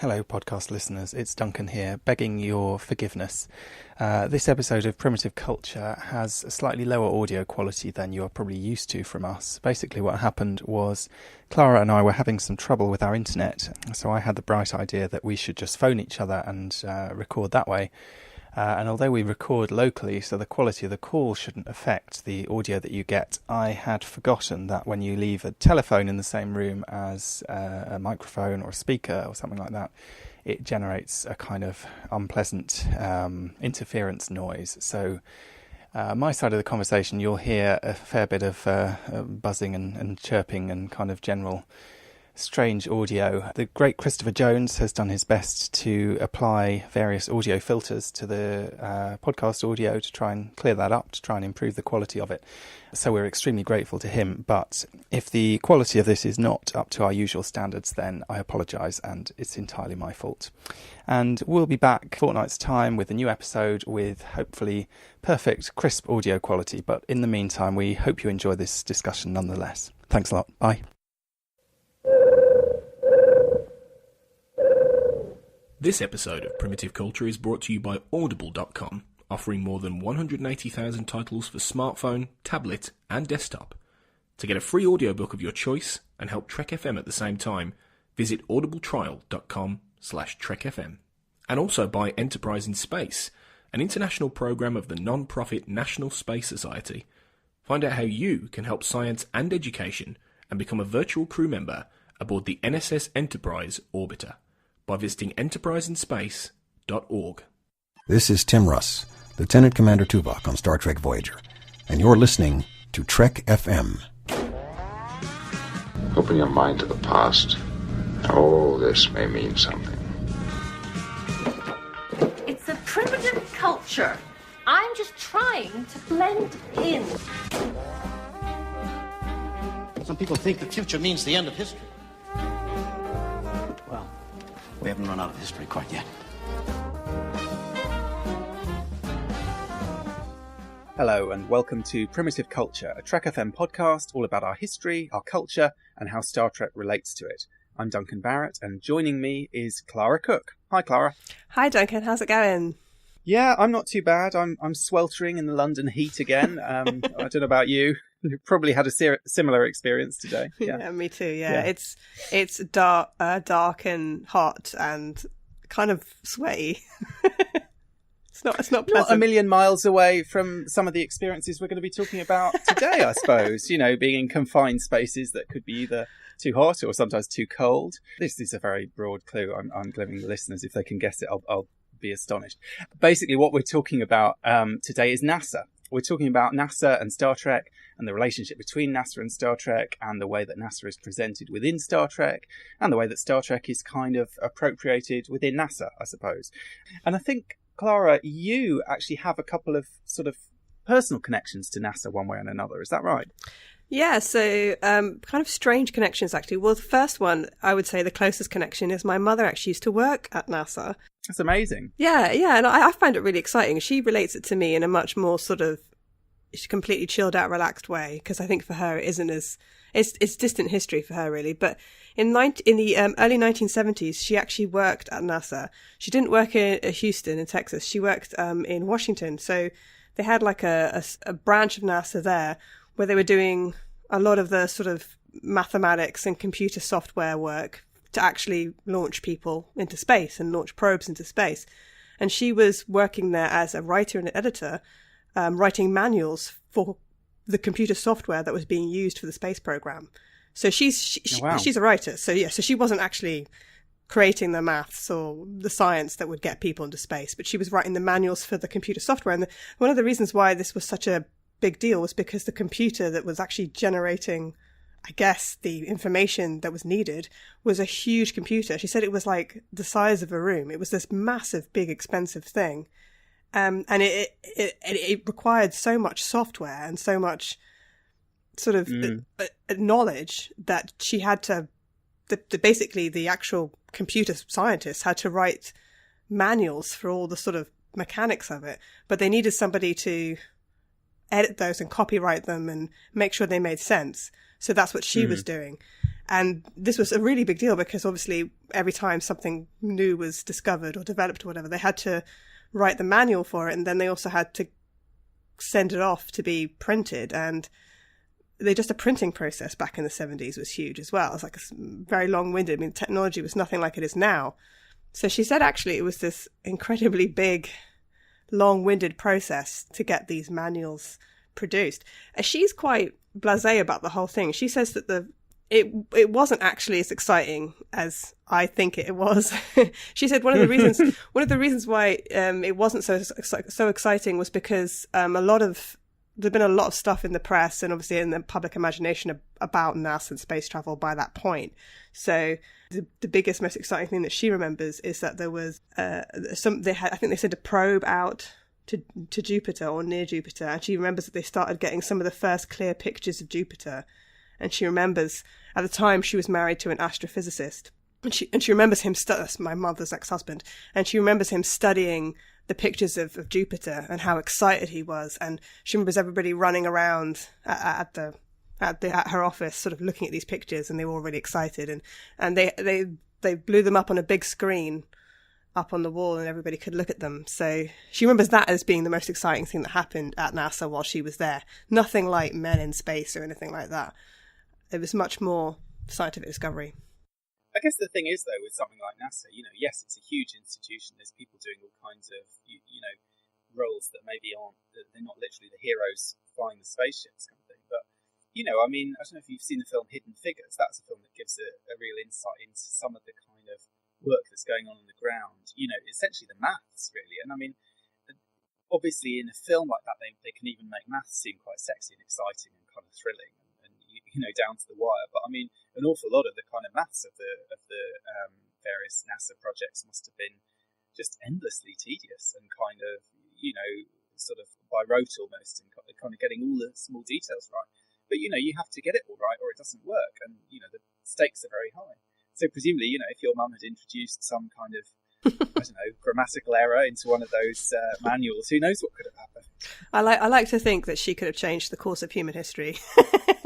Hello, podcast listeners. It's Duncan here, begging your forgiveness. This episode of Primitive Culture has a slightly lower audio quality than you are probably used to from us. Basically, what happened was Clara and I were having some trouble with our internet, so I had the bright idea that we should just phone each other and record that way. And although we record locally, so the quality of the call shouldn't affect the audio that you get, I had forgotten that when you leave a telephone in the same room as a microphone or a speaker or something like that, it generates a kind of unpleasant interference noise. So my side of the conversation, you'll hear a fair bit of buzzing and chirping and kind of general strange audio. The great Christopher Jones has done his best to apply various audio filters to the podcast audio to try and clear that up, to try and improve the quality of it. So we're extremely grateful to him. But if the quality of this is not up to our usual standards, then I apologise, and it's entirely my fault. And we'll be back in a fortnight's time with a new episode with hopefully perfect, crisp audio quality. But in the meantime, we hope you enjoy this discussion nonetheless. Thanks a lot. Bye. This episode of Primitive Culture is brought to you by Audible.com, offering more than 180,000 titles for smartphone, tablet, and desktop. To get a free audiobook of your choice and help Trek FM at the same time, visit audibletrial.com/trekfm. And also by Enterprise in Space, an international program of the non-profit National Space Society. Find out how you can help science and education and become a virtual crew member aboard the NSS Enterprise Orbiter by visiting enterpriseinspace.org. This is Tim Russ, Lieutenant Commander Tuvok on Star Trek Voyager, and you're listening to Trek FM. Open your mind to the past. Oh, this may mean something. It's a primitive culture. I'm just trying to blend in. Some people think the future means the end of history. Well, we haven't run out of history quite yet. Hello and welcome to Primitive Culture, a Trek FM podcast all about our history, our culture, and how Star Trek relates to it. I'm Duncan Barrett, and joining me is Clara Cook. Hi, Clara. Hi, Duncan. How's it going? Yeah, I'm not too bad. I'm sweltering in the London heat again. I don't know about you. You probably had a similar experience today. Yeah, me too. Yeah. It's dark and hot and kind of sweaty. It's not pleasant. Not a million miles away from some of the experiences we're going to be talking about today, I suppose. You know, being in confined spaces that could be either too hot or sometimes too cold. This is a very broad clue. I'm giving the listeners, if they can guess it, I'll be astonished. Basically, what we're talking about today is NASA. We're talking about NASA and Star Trek and the relationship between NASA and Star Trek and the way that NASA is presented within Star Trek and the way that Star Trek is kind of appropriated within NASA, I suppose. And I think, Clara, you actually have a couple of sort of personal connections to NASA one way or another. Is that right? Yeah, so kind of strange connections, actually. Well, the first one, I would say the closest connection is my mother actually used to work at NASA. That's amazing. Yeah, and I find it really exciting. She relates it to me in a much more sort of completely chilled out, relaxed way, because I think for her it isn't as... It's distant history for her, really. But in the early 1970s, she actually worked at NASA. She didn't work in Houston in Texas. She worked in Washington. So they had like a branch of NASA there where they were doing a lot of the sort of mathematics and computer software work to actually launch people into space and launch probes into space. And she was working there as a writer and an editor, writing manuals for the computer software that was being used for the space program. So she's a writer. So yeah, so she wasn't actually creating the maths or the science that would get people into space, but she was writing the manuals for the computer software. And one of the reasons why this was such a big deal was because the computer that was actually generating, I guess, the information that was needed was a huge computer. She said it was like the size of a room. It was this massive, big, expensive thing. And it required so much software and so much sort of knowledge that she had to, basically the actual computer scientists had to write manuals for all the sort of mechanics of it. But they needed somebody to edit those and copyright them and make sure they made sense. So that's what she was doing. And this was a really big deal because obviously every time something new was discovered or developed or whatever, they had to write the manual for it, and then they also had to send it off to be printed. And the printing process back in the 70s was huge as well. It was like very long-winded. I mean, technology was nothing like it is now. So she said actually it was this incredibly big, long-winded process to get these manuals produced. She's quite blasé about the whole thing. She says that it wasn't actually as exciting as I think it was. She said one of the reasons why it wasn't so exciting was because there'd been a lot of stuff in the press and obviously in the public imagination about NASA and space travel by that point. So the biggest, most exciting thing that she remembers is that there was I think they sent a probe out to Jupiter or near Jupiter, and she remembers that they started getting some of the first clear pictures of Jupiter. And she remembers at the time she was married to an astrophysicist, and she remembers him. That's my mother's ex-husband, and she remembers him studying the pictures of Jupiter and how excited he was. And she remembers everybody running around at her office, sort of looking at these pictures, and they were all really excited. And they blew them up on a big screen up on the wall, and everybody could look at them. So she remembers that as being the most exciting thing that happened at NASA while she was there. Nothing like men in space or anything like that. It was much more scientific discovery. I guess the thing is, though, with something like NASA, yes, it's a huge institution. There's people doing all kinds of, roles that maybe they're not literally the heroes flying the spaceships kind of thing. But, I mean, I don't know if you've seen the film Hidden Figures. That's a film that gives a real insight into some of the kind of work that's going on the ground. Essentially the maths, really. And I mean, obviously in a film like that, they can even make maths seem quite sexy and exciting and kind of thrilling. Down to the wire. But I mean, an awful lot of the kind of maths of the various NASA projects must have been just endlessly tedious and kind of, sort of by rote almost, and kind of getting all the small details right. But, you have to get it all right or it doesn't work. And, the stakes are very high. So presumably, if your mum had introduced some kind of, I don't know, grammatical error into one of those manuals, who knows what could have happened. I like to think that she could have changed the course of human history.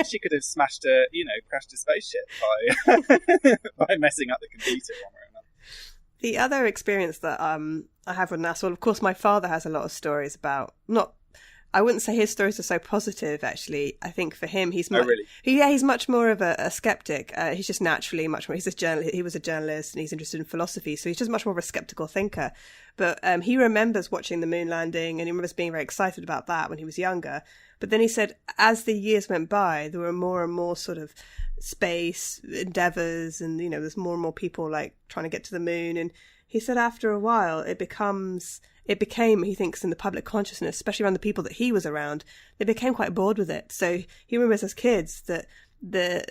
She could have crashed a spaceship by messing up the computer one way or another. The other experience that I have with NASA, well, of course, my father has a lot of stories about, I wouldn't say his stories are so positive, actually. I think for him, he's much more of a skeptic. He's just naturally much more, he was a journalist and he's interested in philosophy, so he's just much more of a skeptical thinker. But he remembers watching the moon landing, and he remembers being very excited about that when he was younger. But then he said, as the years went by, there were more and more sort of space endeavors, and there's more and more people like trying to get to the moon. And he said after a while, it became, he thinks, in the public consciousness, especially around the people that he was around, they became quite bored with it. So he remembers as kids that I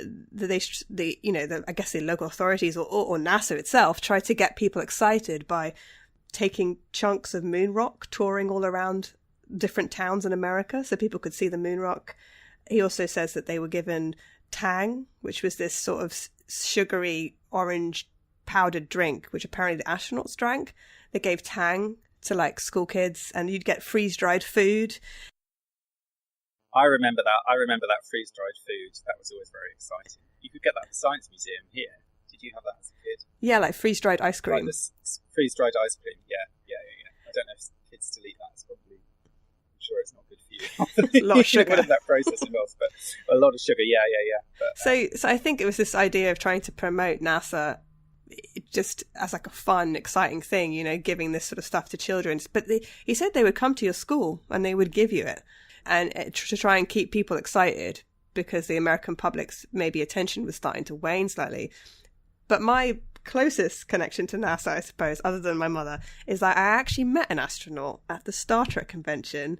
guess the local authorities or NASA itself tried to get people excited by taking chunks of moon rock, touring all around different towns in America so people could see the moon rock. He also says that they were given Tang, which was this sort of sugary orange powdered drink, which apparently the astronauts drank. They gave Tang to like school kids, and you'd get freeze-dried food. I remember that freeze-dried food. That was always very exciting. You could get that at the Science Museum here. Did you have that as a kid? Yeah, like freeze-dried ice cream. Like freeze-dried ice cream. Yeah. I don't know if kids still eat that. It's probably, I'm sure it's not good for you. A lot of sugar. Whatever that process involves, but a lot of sugar. Yeah. But, So I think it was this idea of trying to promote NASA just as like a fun, exciting thing, giving this sort of stuff to children. But he said they would come to your school and they would give you it, and to try and keep people excited, because the American public's maybe attention was starting to wane slightly. But my closest connection to NASA, I suppose, other than my mother, is that I actually met an astronaut at the Star Trek convention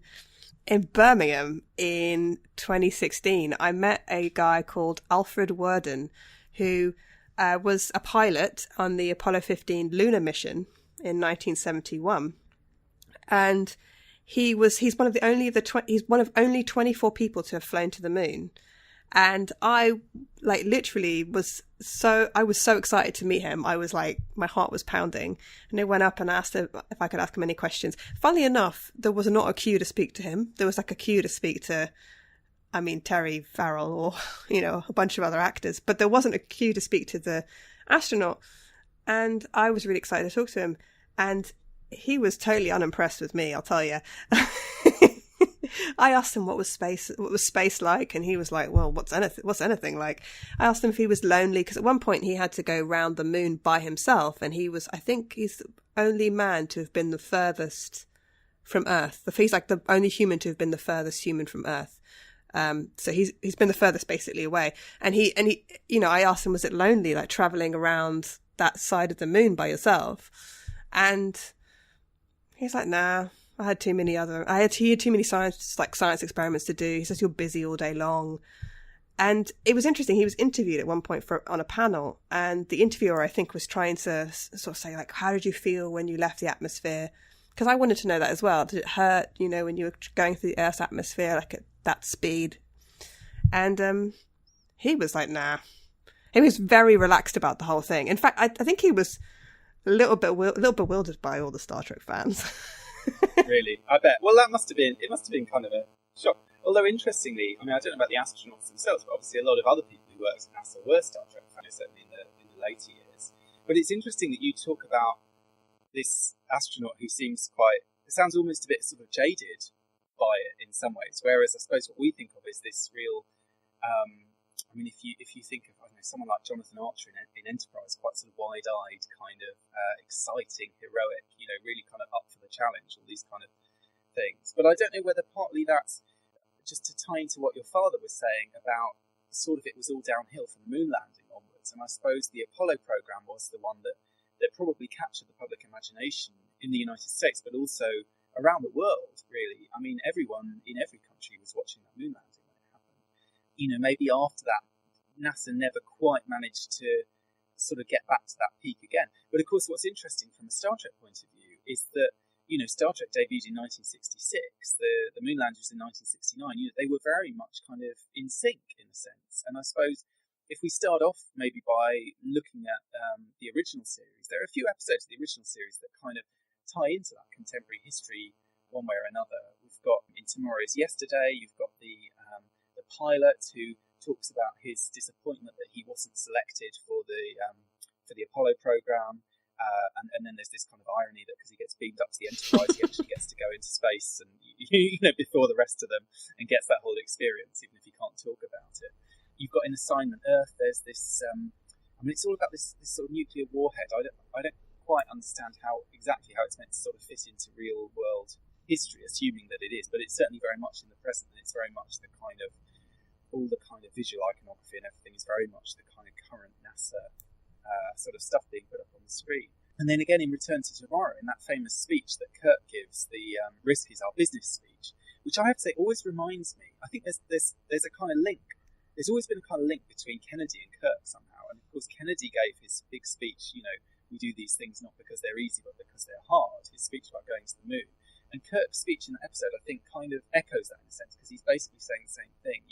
in Birmingham in 2016. I met a guy called Alfred Worden, who was a pilot on the Apollo 15 lunar mission in 1971, and he's one of only 24 people to have flown to the moon. And I was so excited to meet him. I was like, my heart was pounding, and I went up and asked him if I could ask him any questions. Funnily enough, there was not a queue to speak to him. There was like a queue to speak to I mean, Terry Farrell or, a bunch of other actors, but there wasn't a queue to speak to the astronaut. And I was really excited to talk to him. And he was totally unimpressed with me, I'll tell you. I asked him what was space like, and he was like, well, what's anything like? I asked him if he was lonely, because at one point he had to go round the moon by himself, and I think he's the only man to have been the furthest from Earth. He's like the only human to have been the furthest human from Earth. So he's been the furthest basically away. And he, I asked him, was it lonely, like traveling around that side of the moon by yourself? And he's like, nah. He had too many science experiments to do. He says, you're busy all day long. And it was interesting. He was interviewed at one point on a panel, and the interviewer, I think, was trying to sort of say, like, how did you feel when you left the atmosphere? Because I wanted to know that as well. Did it hurt, when you were going through the Earth's atmosphere, like at that speed? And he was like, nah. He was very relaxed about the whole thing. In fact, I think he was a little bewildered by all the Star Trek fans. Really? I bet. Well, it must have been kind of a shock. Although, interestingly, I mean, I don't know about the astronauts themselves, but obviously a lot of other people who worked at NASA were Star Trek fans, certainly in the later years. But it's interesting that you talk about this astronaut who seems it sounds almost a bit sort of jaded by it in some ways, whereas I suppose what we think of is this real, I mean, if you think of, I don't know, someone like Jonathan Archer in Enterprise, quite sort of wide-eyed, kind of exciting, heroic, really kind of up for the challenge, all these kind of things. But I don't know whether partly that's just to tie into what your father was saying about sort of it was all downhill from the moon landing onwards. And I suppose the Apollo program was the one that probably captured the public imagination in the United States, but also around the world, really. I mean, everyone in every country was watching that moon landing when it happened. Maybe after that, NASA never quite managed to sort of get back to that peak again. But of course, what's interesting from a Star Trek point of view is that, Star Trek debuted in 1966, the moon landers in 1969, they were very much kind of in sync in a sense. And I suppose if we start off maybe by looking at the original series, there are a few episodes of the original series that kind of tie into that contemporary history one way or another. We've got in Tomorrow's Yesterday, you've got the pilot who talks about his disappointment that he wasn't selected for the Apollo program, and then there's this kind of irony that because he gets beamed up to the Enterprise, he actually gets to go into space and before the rest of them, and gets that whole experience, even if he can't talk about it. You've got in Assignment Earth, there's this. It's all about this sort of nuclear warhead. I don't quite understand exactly how it's meant to sort of fit into real world history, assuming that it is, but it's certainly very much in the present, and it's very much the kind of all the kind of visual iconography and everything is very much the kind of current NASA sort of stuff being put up on the screen. And then again in Return to Tomorrow, in that famous speech that Kirk gives, the risk is our business speech, which I have to say always reminds me, I think there's a kind of link. There's always been a kind of link between Kennedy and Kirk somehow. And of course Kennedy gave his big speech, we do these things not because they're easy, but because they're hard, his speech about going to the moon. And Kirk's speech in that episode, I think, kind of echoes that in a sense, because he's basically saying the same thing.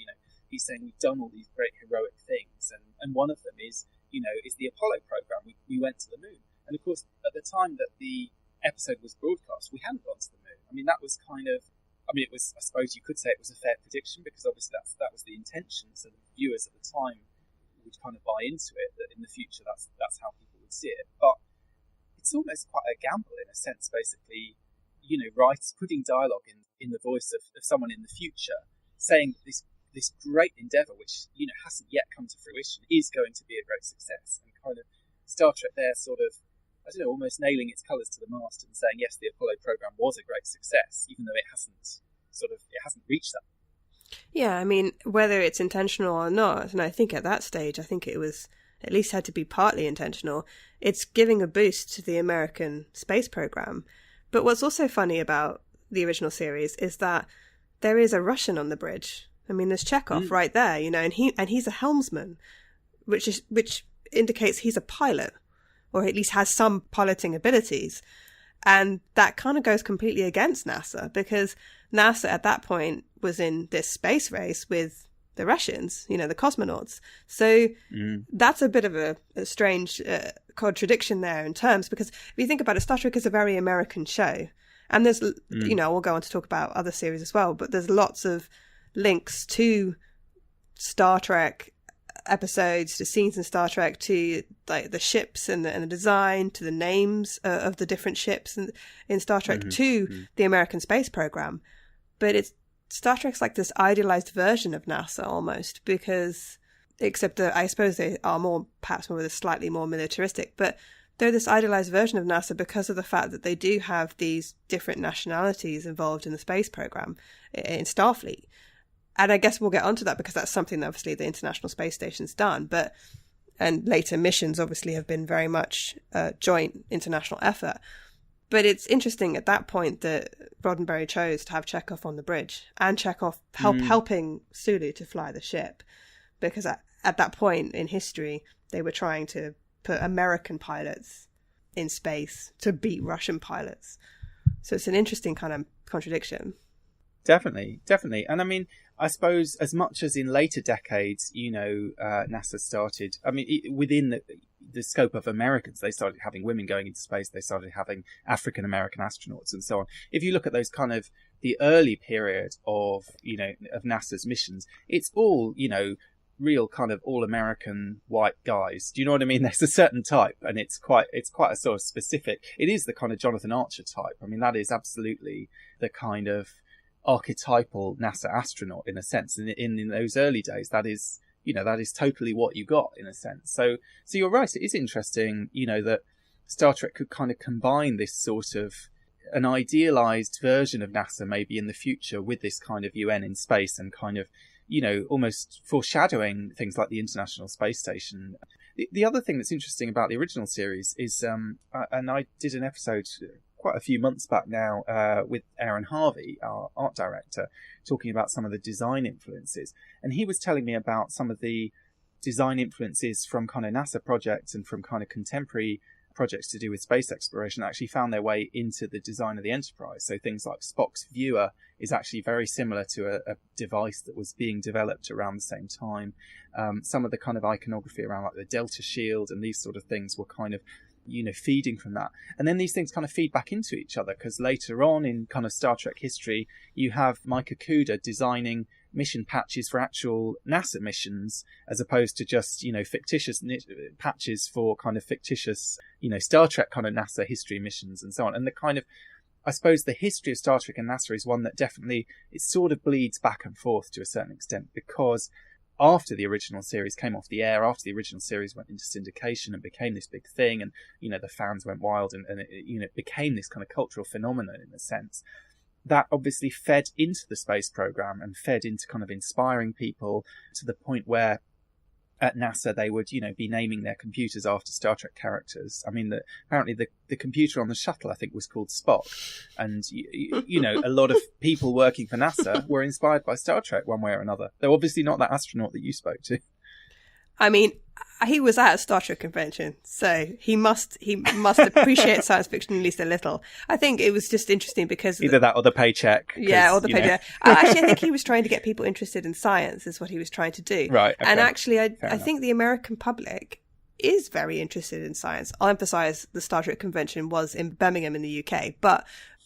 He's saying we've done all these great heroic things, and one of them is the Apollo program. We went to the moon, and of course, at the time that the episode was broadcast, we hadn't gone to the moon. I mean, that was kind of, it was, I suppose you could say it was a fair prediction, because obviously that was the intention. So the viewers at the time would kind of buy into it, that in the future that's how people would see it. But it's almost quite a gamble in a sense, basically. Writers putting dialogue in the voice of someone in the future, saying this great endeavour, which hasn't yet come to fruition, is going to be a great success. And kind of Star Trek there sort of, I don't know, almost nailing its colours to the mast and saying, yes, the Apollo program was a great success, even though it hasn't reached that. Yeah, I mean, whether it's intentional or not, and I think at that stage, I think it was at least had to be partly intentional. It's giving a boost to the American space program. But what's also funny about the original series is that there is a Russian on the bridge. I mean, there's Chekhov right there, and he's a helmsman, which indicates he's a pilot, or at least has some piloting abilities. And that kind of goes completely against NASA, because NASA at that point was in this space race with the Russians, the cosmonauts. So that's a bit of a strange contradiction there in terms, because if you think about it, Star Trek is a very American show. And there's, we'll go on to talk about other series as well, but there's lots of links to Star Trek episodes, to scenes in Star Trek, to like the ships and the design, to the names of the different ships in Star Trek, to the American space program. But Star Trek's like this idealized version of NASA almost, because except that I suppose they are perhaps more slightly more militaristic, but they're this idealized version of NASA because of the fact that they do have these different nationalities involved in the space program in Starfleet. And I guess we'll get onto that because that's something that obviously the International Space Station's done. And later missions obviously have been very much a joint international effort. But it's interesting at that point that Roddenberry chose to have Chekhov on the bridge and Chekhov helping Sulu to fly the ship. Because at that point in history, they were trying to put American pilots in space to beat Russian pilots. So it's an interesting kind of contradiction. Definitely. And I mean, I suppose as much as in later decades, NASA started, I mean, within the scope of Americans, they started having women going into space. They started having African-American astronauts and so on. If you look at those kind of the early period of NASA's missions, it's all, real kind of all American white guys. Do you know what I mean? There's a certain type, and it's quite a sort of specific. It is the kind of Jonathan Archer type. I mean, that is absolutely the kind of archetypal NASA astronaut in a sense. And in those early days, that is totally what you got in a sense. So you're right. It is interesting, that Star Trek could kind of combine this sort of an idealized version of NASA maybe in the future with this kind of UN in space and kind of, almost foreshadowing things like the International Space Station. The other thing that's interesting about the original series is, and I did an episode quite a few months back now with Aaron Harvey, our art director, talking about some of the design influences. And he was telling me about some of the design influences from kind of NASA projects and from kind of contemporary projects to do with space exploration actually found their way into the design of the Enterprise. So things like Spock's viewer is actually very similar to a device that was being developed around the same time. Some of the kind of iconography around like the Delta Shield and these sort of things were kind of feeding from that. And then these things kind of feed back into each other, because later on in kind of Star Trek history, you have Mike Okuda designing mission patches for actual NASA missions, as opposed to just, fictitious patches for kind of fictitious, Star Trek kind of NASA history missions and so on. And the kind of, I suppose the history of Star Trek and NASA is one that definitely, it sort of bleeds back and forth to a certain extent, because after the original series came off the air, after the original series went into syndication and became this big thing, and the fans went wild, and it became this kind of cultural phenomenon in a sense, that obviously fed into the space program and fed into kind of inspiring people to the point where at NASA they would be naming their computers after Star Trek characters. I mean, apparently the computer on the shuttle, I think, was called Spock, and a lot of people working for NASA were inspired by Star Trek one way or another. They're obviously not that astronaut that you spoke to. I mean, he was at a Star Trek convention, so he must appreciate science fiction at least a little. I think it was just interesting because either that or the paycheck. Yeah, or the paycheck. Actually, I think he was trying to get people interested in science, is what he was trying to do. Right. Okay. And actually, I think the American public is very interested in science. I'll emphasize the Star Trek convention was in Birmingham in the UK, but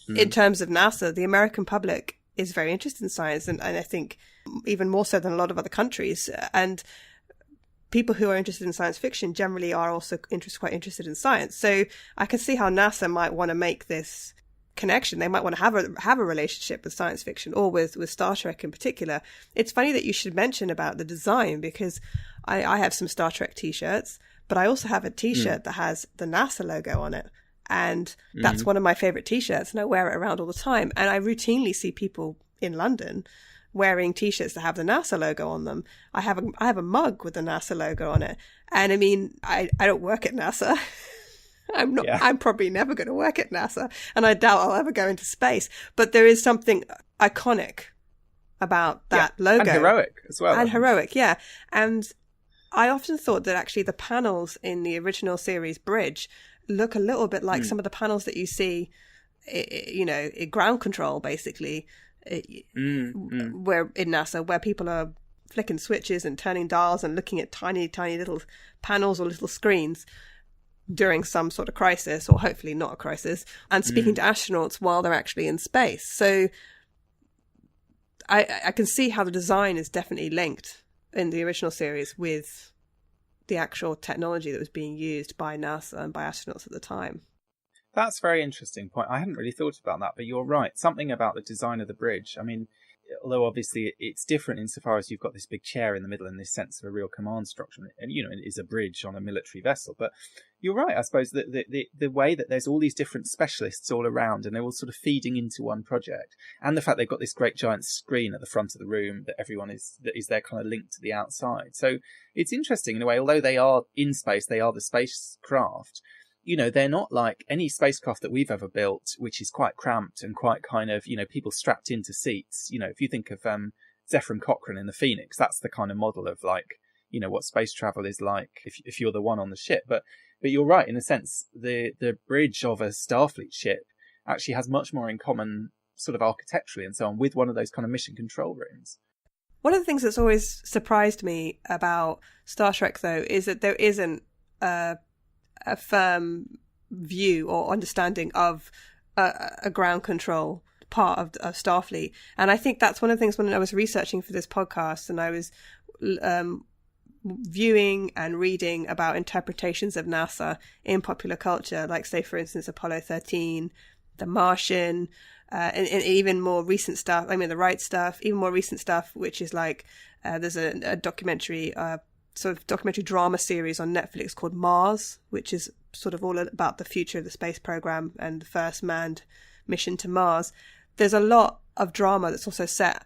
in terms of NASA, the American public is very interested in science, and I think even more so than a lot of other countries. And people who are interested in science fiction generally are also quite interested in science. So I can see how NASA might want to make this connection. They might want to have a relationship with science fiction, or with Star Trek in particular. It's funny that you should mention about the design, because I have some Star Trek t-shirts, but I also have a t-shirt that has the NASA logo on it. And that's one of my favorite t-shirts, and I wear it around all the time. And I routinely see people in London wearing t-shirts that have the NASA logo on them. I have a mug with the NASA logo on it. And I mean, I don't work at NASA. I'm probably never going to work at NASA, and I doubt I'll ever go into space. But there is something iconic about that logo. And heroic as well. And heroic, yeah. And I often thought that actually the panels in the original series bridge look a little bit like some of the panels that you see, in ground control, basically, where in NASA, where people are flicking switches and turning dials and looking at tiny, tiny little panels or little screens during some sort of crisis, or hopefully not a crisis, and speaking to astronauts while they're actually in space. So I can see how the design is definitely linked in the original series with the actual technology that was being used by NASA and by astronauts at the time. That's a very interesting point. I hadn't really thought about that, but you're right. Something about the design of the bridge. I mean, although obviously it's different insofar as you've got this big chair in the middle and this sense of a real command structure, and it is a bridge on a military vessel. But you're right, I suppose, that the way that there's all these different specialists all around and they're all sort of feeding into one project, and the fact they've got this great giant screen at the front of the room that is there kind of linked to the outside. So it's interesting in a way, although they are in space, they are the spacecraft. They're not like any spacecraft that we've ever built, which is quite cramped and quite kind of, people strapped into seats. If you think of Zephyr Cochrane in the Phoenix, that's the kind of model of like, what space travel is like if you're the one on the ship. But you're right, in a sense, the bridge of a Starfleet ship actually has much more in common sort of architecturally and so on with one of those kind of mission control rooms. One of the things that's always surprised me about Star Trek, though, is that there isn't a firm view or understanding of a ground control part of Starfleet. And I think that's one of the things when I was researching for this podcast and I was viewing and reading about interpretations of NASA in popular culture, like, say, for instance, Apollo 13, The Martian, and even more recent stuff, The Right Stuff, even more recent stuff, which is like there's a documentary sort of documentary drama series on Netflix called Mars, which is sort of all about the future of the space program and the first manned mission to Mars. There's a lot of drama that's also set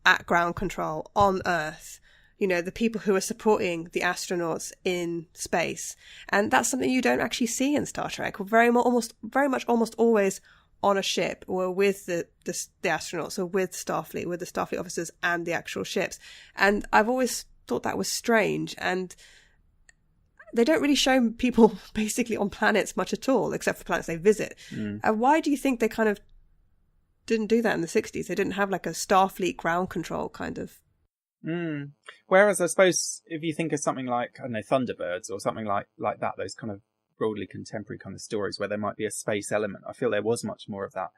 at ground control on Earth, the people who are supporting the astronauts in space. And that's something you don't actually see in Star Trek. We're very much almost always on a ship or with the astronauts or with Starfleet, with the Starfleet officers and the actual ships. And I've always thought that was strange, and they don't really show people basically on planets much at all, except for planets they visit. Why do you think they kind of didn't do that in the 60s? They didn't have like a Starfleet ground control kind of. Whereas I suppose if you think of something like, I don't know, Thunderbirds or something like that, those kind of broadly contemporary kind of stories where there might be a space element, I feel there was much more of that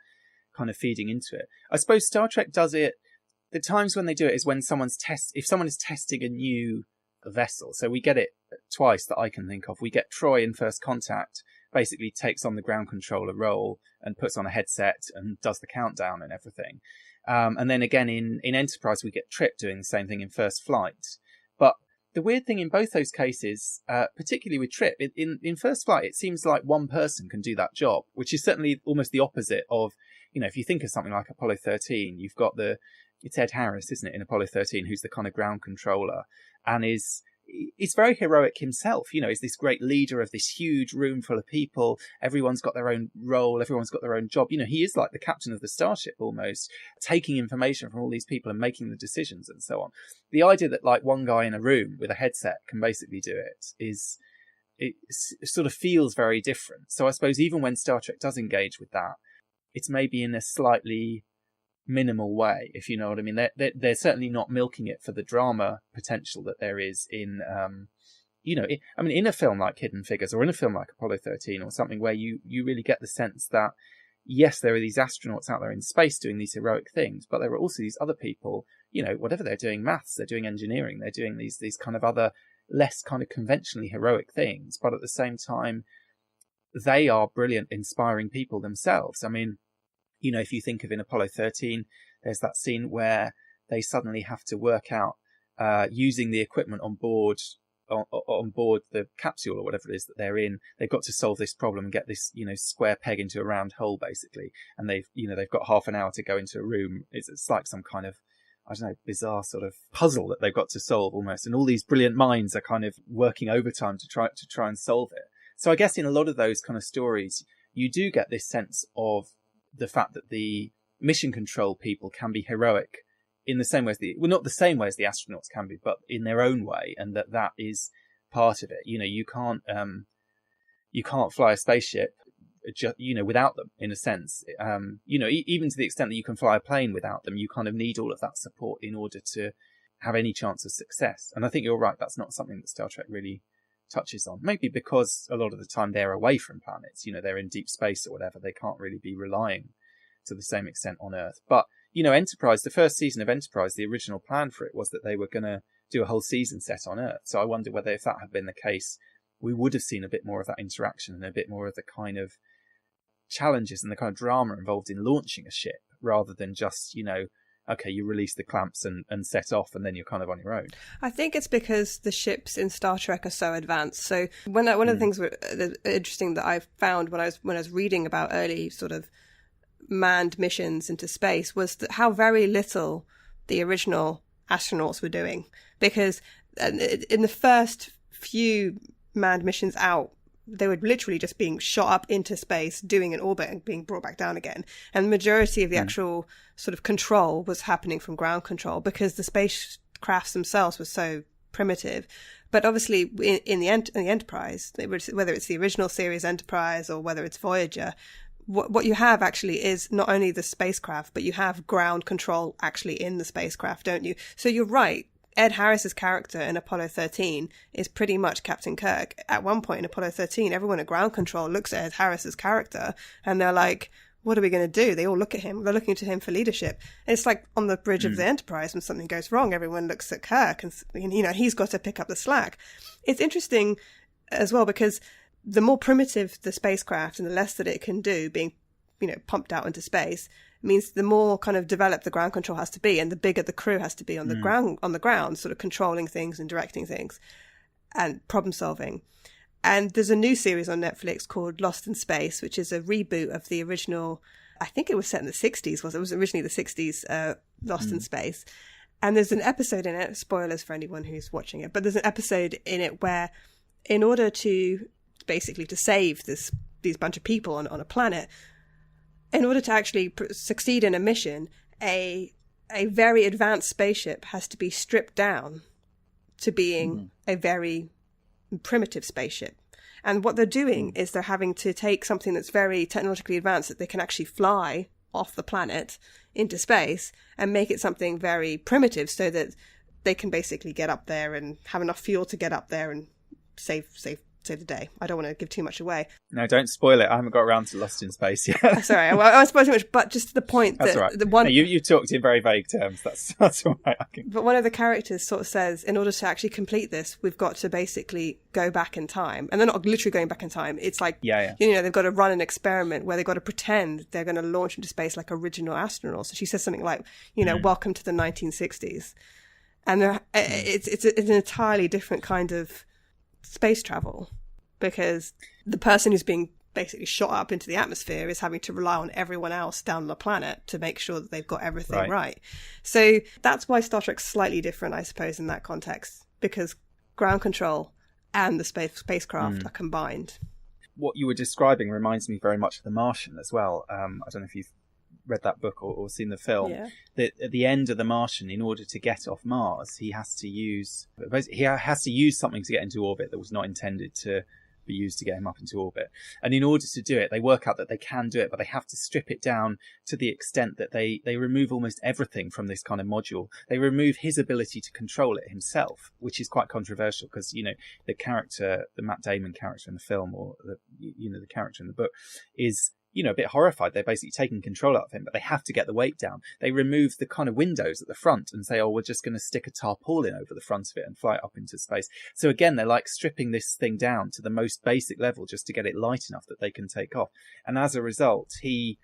kind of feeding into it. I suppose Star Trek does it. The times when they do it is when if someone is testing a new vessel. So we get it twice that I can think of. We get Troy in First Contact, basically takes on the ground controller role and puts on a headset and does the countdown and everything. And then again in Enterprise, we get Trip doing the same thing in First Flight. But the weird thing in both those cases, particularly with Trip, in First Flight, it seems like one person can do that job, which is certainly almost the opposite of, if you think of something like Apollo 13, you've got it's Ed Harris, isn't it, in Apollo 13, who's the kind of ground controller and is very heroic himself, is this great leader of this huge room full of people. Everyone's got their own role. Everyone's got their own job. He is like the captain of the starship almost, taking information from all these people and making the decisions and so on. The idea that like one guy in a room with a headset can basically do it sort of feels very different. So I suppose even when Star Trek does engage with that, it's maybe in a slightly minimal way, if you know what I mean. They're certainly not milking it for the drama potential that there is in, in a film like Hidden Figures or in a film like Apollo 13 or something where you really get the sense that, yes, there are these astronauts out there in space doing these heroic things, but there are also these other people, whatever they're doing, maths, they're doing engineering, they're doing these kind of other less kind of conventionally heroic things, but at the same time, they are brilliant, inspiring people themselves. I mean, if you think of in Apollo 13, there's that scene where they suddenly have to work out using the equipment on board the capsule or whatever it is that they're in. They've got to solve this problem and get this, square peg into a round hole, basically. And they've got half an hour to go into a room. It's like some kind of, I don't know, bizarre sort of puzzle that they've got to solve almost. And all these brilliant minds are kind of working overtime to try and solve it. So I guess in a lot of those kind of stories, you do get this sense of the fact that the mission control people can be heroic in the same way as not the same way as the astronauts can be, but in their own way, and that is part of it. You can't fly a spaceship, without them, in a sense. Even to the extent that you can fly a plane without them, you kind of need all of that support in order to have any chance of success. And I think you're right, that's not something that Star Trek really touches on, maybe because a lot of the time they're away from planets, they're in deep space or whatever, they can't really be relying to the same extent on Earth. But Enterprise, the first season of Enterprise, the original plan for it was that they were going to do a whole season set on Earth. So I wonder whether if that had been the case, we would have seen a bit more of that interaction and a bit more of the kind of challenges and the kind of drama involved in launching a ship, rather than just, okay, you release the clamps and set off and then you're kind of on your own. I think it's because the ships in Star Trek are so advanced. So one of the things interesting that I found when I was reading about early sort of manned missions into space was that how very little the original astronauts were doing, because in the first few manned missions out, they were literally just being shot up into space, doing an orbit and being brought back down again. And the majority of the actual sort of control was happening from ground control, because the spacecrafts themselves were so primitive. But obviously in the Enterprise, whether it's the original series Enterprise or whether it's Voyager, what you have actually is not only the spacecraft, but you have ground control actually in the spacecraft, don't you? So you're right. Ed Harris's character in Apollo 13 is pretty much Captain Kirk. At one point in Apollo 13, everyone at ground control looks at Ed Harris's character and they're like, what are we going to do? They all look at him. They're looking to him for leadership. And it's like on the bridge of the Enterprise, when something goes wrong, everyone looks at Kirk and, he's got to pick up the slack. It's interesting as well, because the more primitive the spacecraft and the less that it can do, being, pumped out into space, means the more kind of developed the ground control has to be, and the bigger the crew has to be on the ground, sort of controlling things and directing things and problem solving. And there's a new series on Netflix called Lost in Space, which is a reboot of the original. I think it was set in the 60s. It was originally the 60s Lost in Space. And there's an episode in it, spoilers for anyone who's watching it, but there's an episode in it where, in order to basically to save these bunch of people on a planet, in order to actually succeed in a mission, a very advanced spaceship has to be stripped down to being a very primitive spaceship. And what they're doing is they're having to take something that's very technologically advanced that they can actually fly off the planet into space and make it something very primitive, so that they can basically get up there and have enough fuel to get up there and save the day. I don't want to give too much away. No, don't spoil it. I haven't got around to Lost in Space yet. Sorry, I won't spoil too much, but just to the point that right. the one... No, you talked in very vague terms. That's all right. But one of the characters sort of says, in order to actually complete this, we've got to basically go back in time. And they're not literally going back in time. It's like, they've got to run an experiment where they've got to pretend they're going to launch into space like original astronauts. So she says something like, welcome to the 1960s. And it's an entirely different kind of space travel, because the person who's being basically shot up into the atmosphere is having to rely on everyone else down the planet to make sure that they've got everything right. So that's why Star Trek's slightly different, I suppose, in that context, because ground control and the spacecraft are combined. What you were describing reminds me very much of The Martian as well. I don't know if you've read that book or seen the film. Yeah. That at the end of The Martian, in order to get off Mars, he has to use something to get into orbit that was not intended to be used to get him up into orbit. And in order to do it, they work out that they can do it, but they have to strip it down to the extent that they remove almost everything from this kind of module. They remove his ability to control it himself, which is quite controversial, because, the character, the Matt Damon character in the film, or the character in the book, is a bit horrified. They're basically taking control out of him, but they have to get the weight down. They remove the kind of windows at the front and say, we're just going to stick a tarpaulin over the front of it and fly it up into space. So again, they're like stripping this thing down to the most basic level just to get it light enough that they can take off. And as a result, he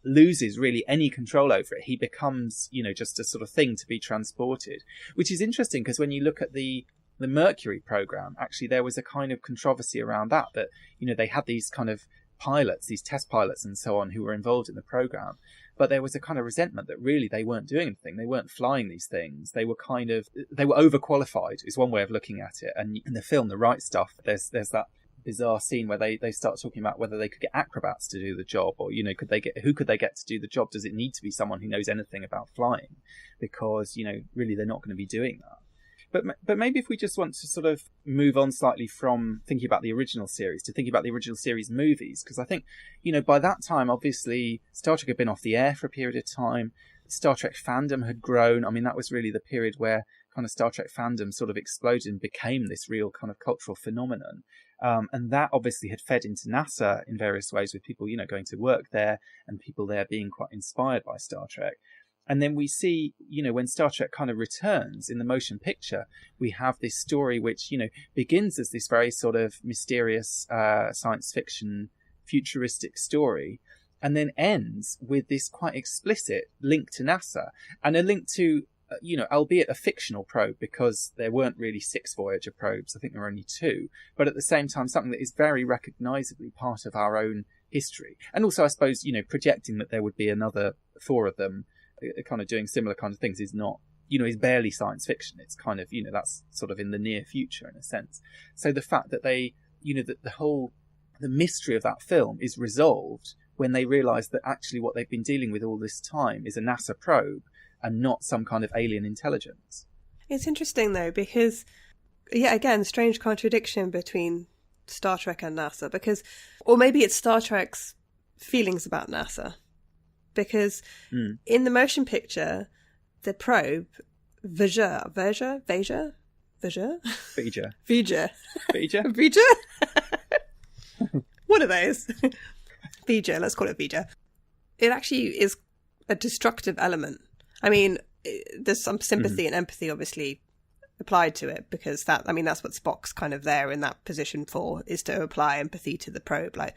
loses really any control over it. He becomes, just a sort of thing to be transported, which is interesting, because when you look at the Mercury program, actually there was a kind of controversy around that they had these kind of pilots, these test pilots and so on, who were involved in the program, but there was a kind of resentment that really they weren't doing anything. They weren't flying these things. They were overqualified, is one way of looking at it. And in the film The Right Stuff, there's that bizarre scene where they start talking about whether they could get acrobats to do the job, or who could they get to do the job? Does it need to be someone who knows anything about flying? Because really they're not going to be doing that. But maybe if we just want to sort of move on slightly from thinking about the original series to thinking about the original series movies, because I think, by that time, obviously, Star Trek had been off the air for a period of time. Star Trek fandom had grown. I mean, that was really the period where kind of Star Trek fandom sort of exploded and became this real kind of cultural phenomenon. And that obviously had fed into NASA in various ways, with people, going to work there and people there being quite inspired by Star Trek. And then we see, when Star Trek kind of returns in the motion picture, we have this story which, begins as this very sort of mysterious science fiction futuristic story, and then ends with this quite explicit link to NASA and a link to, albeit a fictional probe, because there weren't really 6 Voyager probes. I think there were only 2. But at the same time, something that is very recognisably part of our own history. And also, I suppose, projecting that there would be another 4 of them kind of doing similar kind of things is not, is barely science fiction. It's kind of, that's sort of in the near future in a sense. So the fact that they, that the mystery of that film is resolved when they realise that actually what they've been dealing with all this time is a NASA probe and not some kind of alien intelligence. It's interesting though, because, again, strange contradiction between Star Trek and NASA, or maybe it's Star Trek's feelings about NASA. Because in the motion picture, the probe, Voyager? One of those. Voyager, let's call it Voyager. It actually is a destructive element. I mean, there's some sympathy and empathy obviously applied to it, because that's what Spock's kind of there in that position for, is to apply empathy to the probe. Like,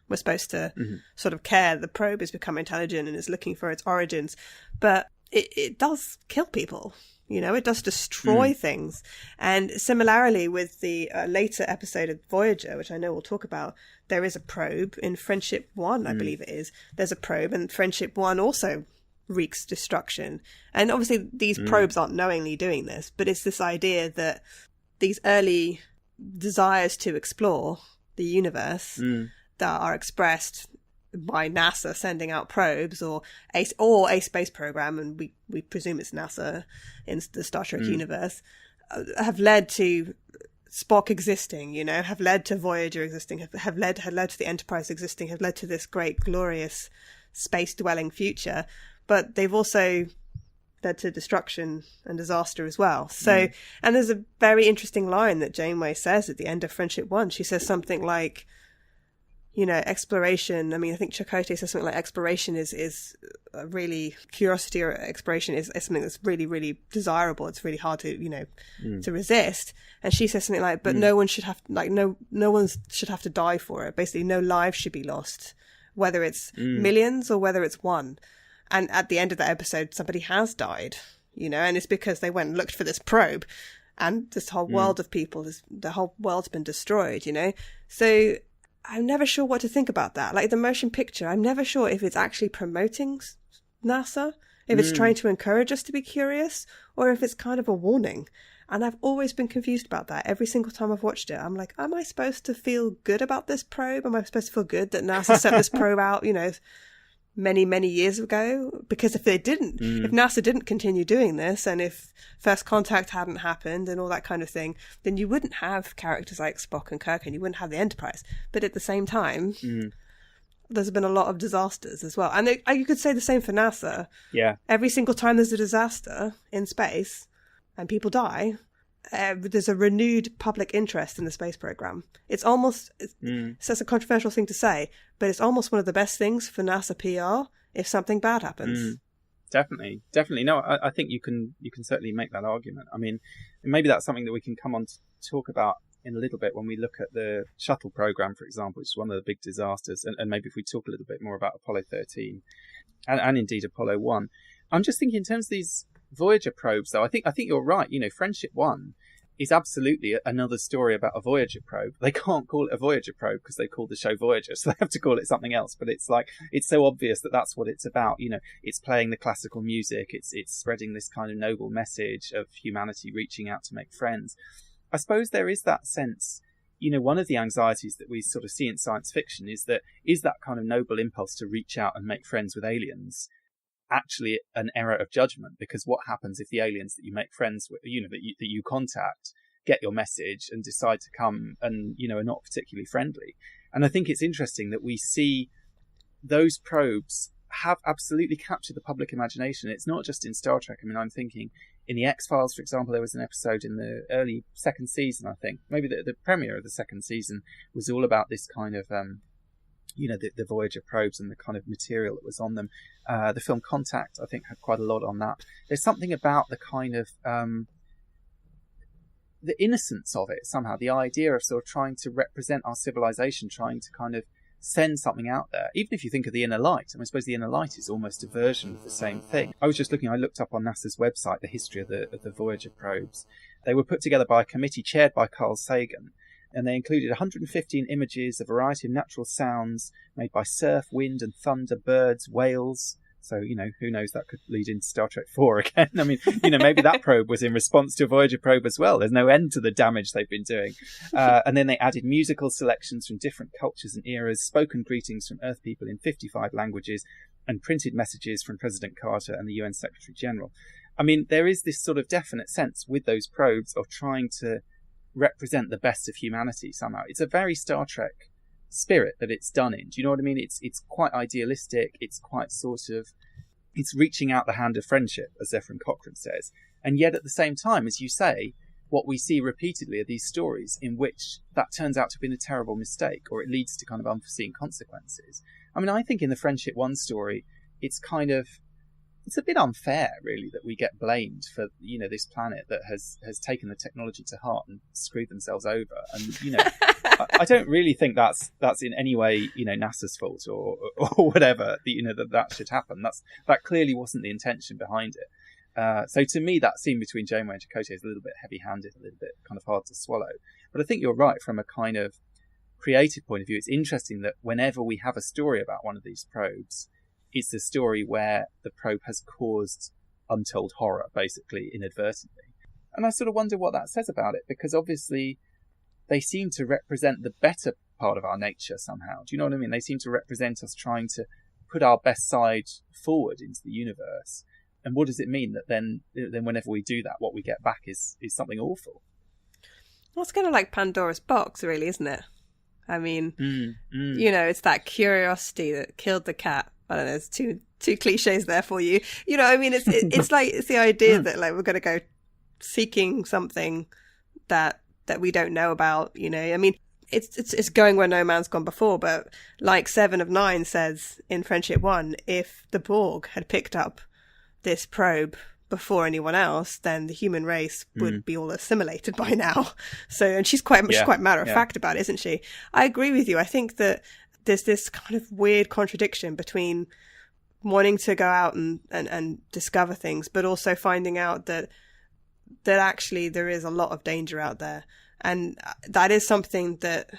we're supposed to sort of care. The probe has become intelligent and is looking for its origins. But it does kill people. It does destroy things. And similarly with the later episode of Voyager, which I know we'll talk about, there is a probe in Friendship 1, I believe it is. There's a probe, and Friendship 1 also wreaks destruction. And obviously these probes aren't knowingly doing this, but it's this idea that these early desires to explore the universe that are expressed by NASA sending out probes, or a space program, and we presume it's NASA in the Star Trek universe, have led to Spock existing, have led to Voyager existing, have led to the Enterprise existing, have led to this great, glorious space-dwelling future. But they've also led to destruction and disaster as well. So, and there's a very interesting line that Janeway says at the end of Friendship 1. She says something like, exploration. I mean, I think Chakotay says something like exploration is a really, curiosity or exploration is something that's really, really desirable. It's really hard to, to resist. And she says something like, but no one should have, no one should have to die for it. Basically, no lives should be lost, whether it's millions or whether it's one. And at the end of that episode, somebody has died, and it's because they went and looked for this probe, and this whole world of people, the whole world's been destroyed, So I'm never sure what to think about that. Like the motion picture, I'm never sure if it's actually promoting NASA, if it's trying to encourage us to be curious, or if it's kind of a warning. And I've always been confused about that. Every single time I've watched it, I'm like, am I supposed to feel good about this probe? Am I supposed to feel good that NASA sent this probe out, many, many years ago? Because if they didn't, if NASA didn't continue doing this, and if First Contact hadn't happened and all that kind of thing, then you wouldn't have characters like Spock and Kirk, and you wouldn't have the Enterprise. But at the same time, there's been a lot of disasters as well. And you could say the same for NASA. Yeah. Every single time there's a disaster in space and people die, there's a renewed public interest in the space program. It's almost, it's a controversial thing to say, but it's almost one of the best things for NASA PR if something bad happens. Definitely. No, I think you can certainly make that argument. I mean, maybe that's something that we can come on to talk about in a little bit when we look at the shuttle program, for example, which is one of the big disasters, and maybe if we talk a little bit more about Apollo 13 and indeed Apollo 1. I'm just thinking in terms of these Voyager probes, though, I think you're right. Friendship 1 is absolutely another story about a Voyager probe. They can't call it a Voyager probe because they call the show Voyager, so they have to call it something else. But it's like, it's so obvious that that's what it's about. It's playing the classical music. It's spreading this kind of noble message of humanity reaching out to make friends. I suppose there is that sense, one of the anxieties that we sort of see in science fiction is that kind of noble impulse to reach out and make friends with aliens actually an error of judgment? Because what happens if the aliens that you make friends with, that you contact, get your message and decide to come and, are not particularly friendly? And I think it's interesting that we see those probes have absolutely captured the public imagination. It's not just in Star Trek. I mean, I'm thinking in the X-Files, for example, there was an episode in the early second season, I think. Maybe the premiere of the second season was all about this kind of the Voyager probes and the kind of material that was on them. The film Contact, I think, had quite a lot on that. There's something about the kind of the innocence of it somehow, the idea of sort of trying to represent our civilization, trying to kind of send something out there. Even if you think of the Inner Light, I suppose the Inner Light is almost a version of the same thing. I looked up on NASA's website the history of the Voyager probes. They were put together by a committee chaired by Carl Sagan, and they included 115 images, a variety of natural sounds made by surf, wind and thunder, birds, whales. So, who knows, that could lead into Star Trek 4 again. I mean, maybe that probe was in response to a Voyager probe as well. There's no end to the damage they've been doing. And then they added musical selections from different cultures and eras, spoken greetings from Earth people in 55 languages, and printed messages from President Carter and the UN Secretary General. I mean, there is this sort of definite sense with those probes of trying to represent the best of humanity somehow. It's a very Star Trek spirit that it's done in. Do you know what I mean? It's quite idealistic. It's quite it's reaching out the hand of friendship, as Zephyrin Cochrane says. And yet at the same time, as you say, what we see repeatedly are these stories in which that turns out to have been a terrible mistake, or it leads to kind of unforeseen consequences. I mean, I think in the Friendship 1 story, it's a bit unfair, really, that we get blamed for, this planet that has taken the technology to heart and screwed themselves over. And, I don't really think that's in any way, NASA's fault or whatever, that should happen. That clearly wasn't the intention behind it. So to me, that scene between Janeway and Chakotay is a little bit heavy-handed, a little bit kind of hard to swallow. But I think you're right from a kind of creative point of view. It's interesting that whenever we have a story about one of these probes, it's a story where the probe has caused untold horror, basically, inadvertently. And I sort of wonder what that says about it, because obviously they seem to represent the better part of our nature somehow. Do you know what I mean? They seem to represent us trying to put our best side forward into the universe. And what does it mean that then whenever we do that, what we get back is something awful? Well, it's kind of like Pandora's box, really, isn't it? I mean, it's that curiosity that killed the cat. I don't know, there's two cliches there for you. I mean, it's like, it's the idea that like we're going to go seeking something that we don't know about, I mean, it's going where no man's gone before, but like 7 of 9 says in Friendship 1, if the Borg had picked up this probe before anyone else, then the human race would be all assimilated by now. So, and she's quite matter of fact about it, isn't she? I agree with you. I think that there's this kind of weird contradiction between wanting to go out and discover things, but also finding out that actually there is a lot of danger out there. And that is something that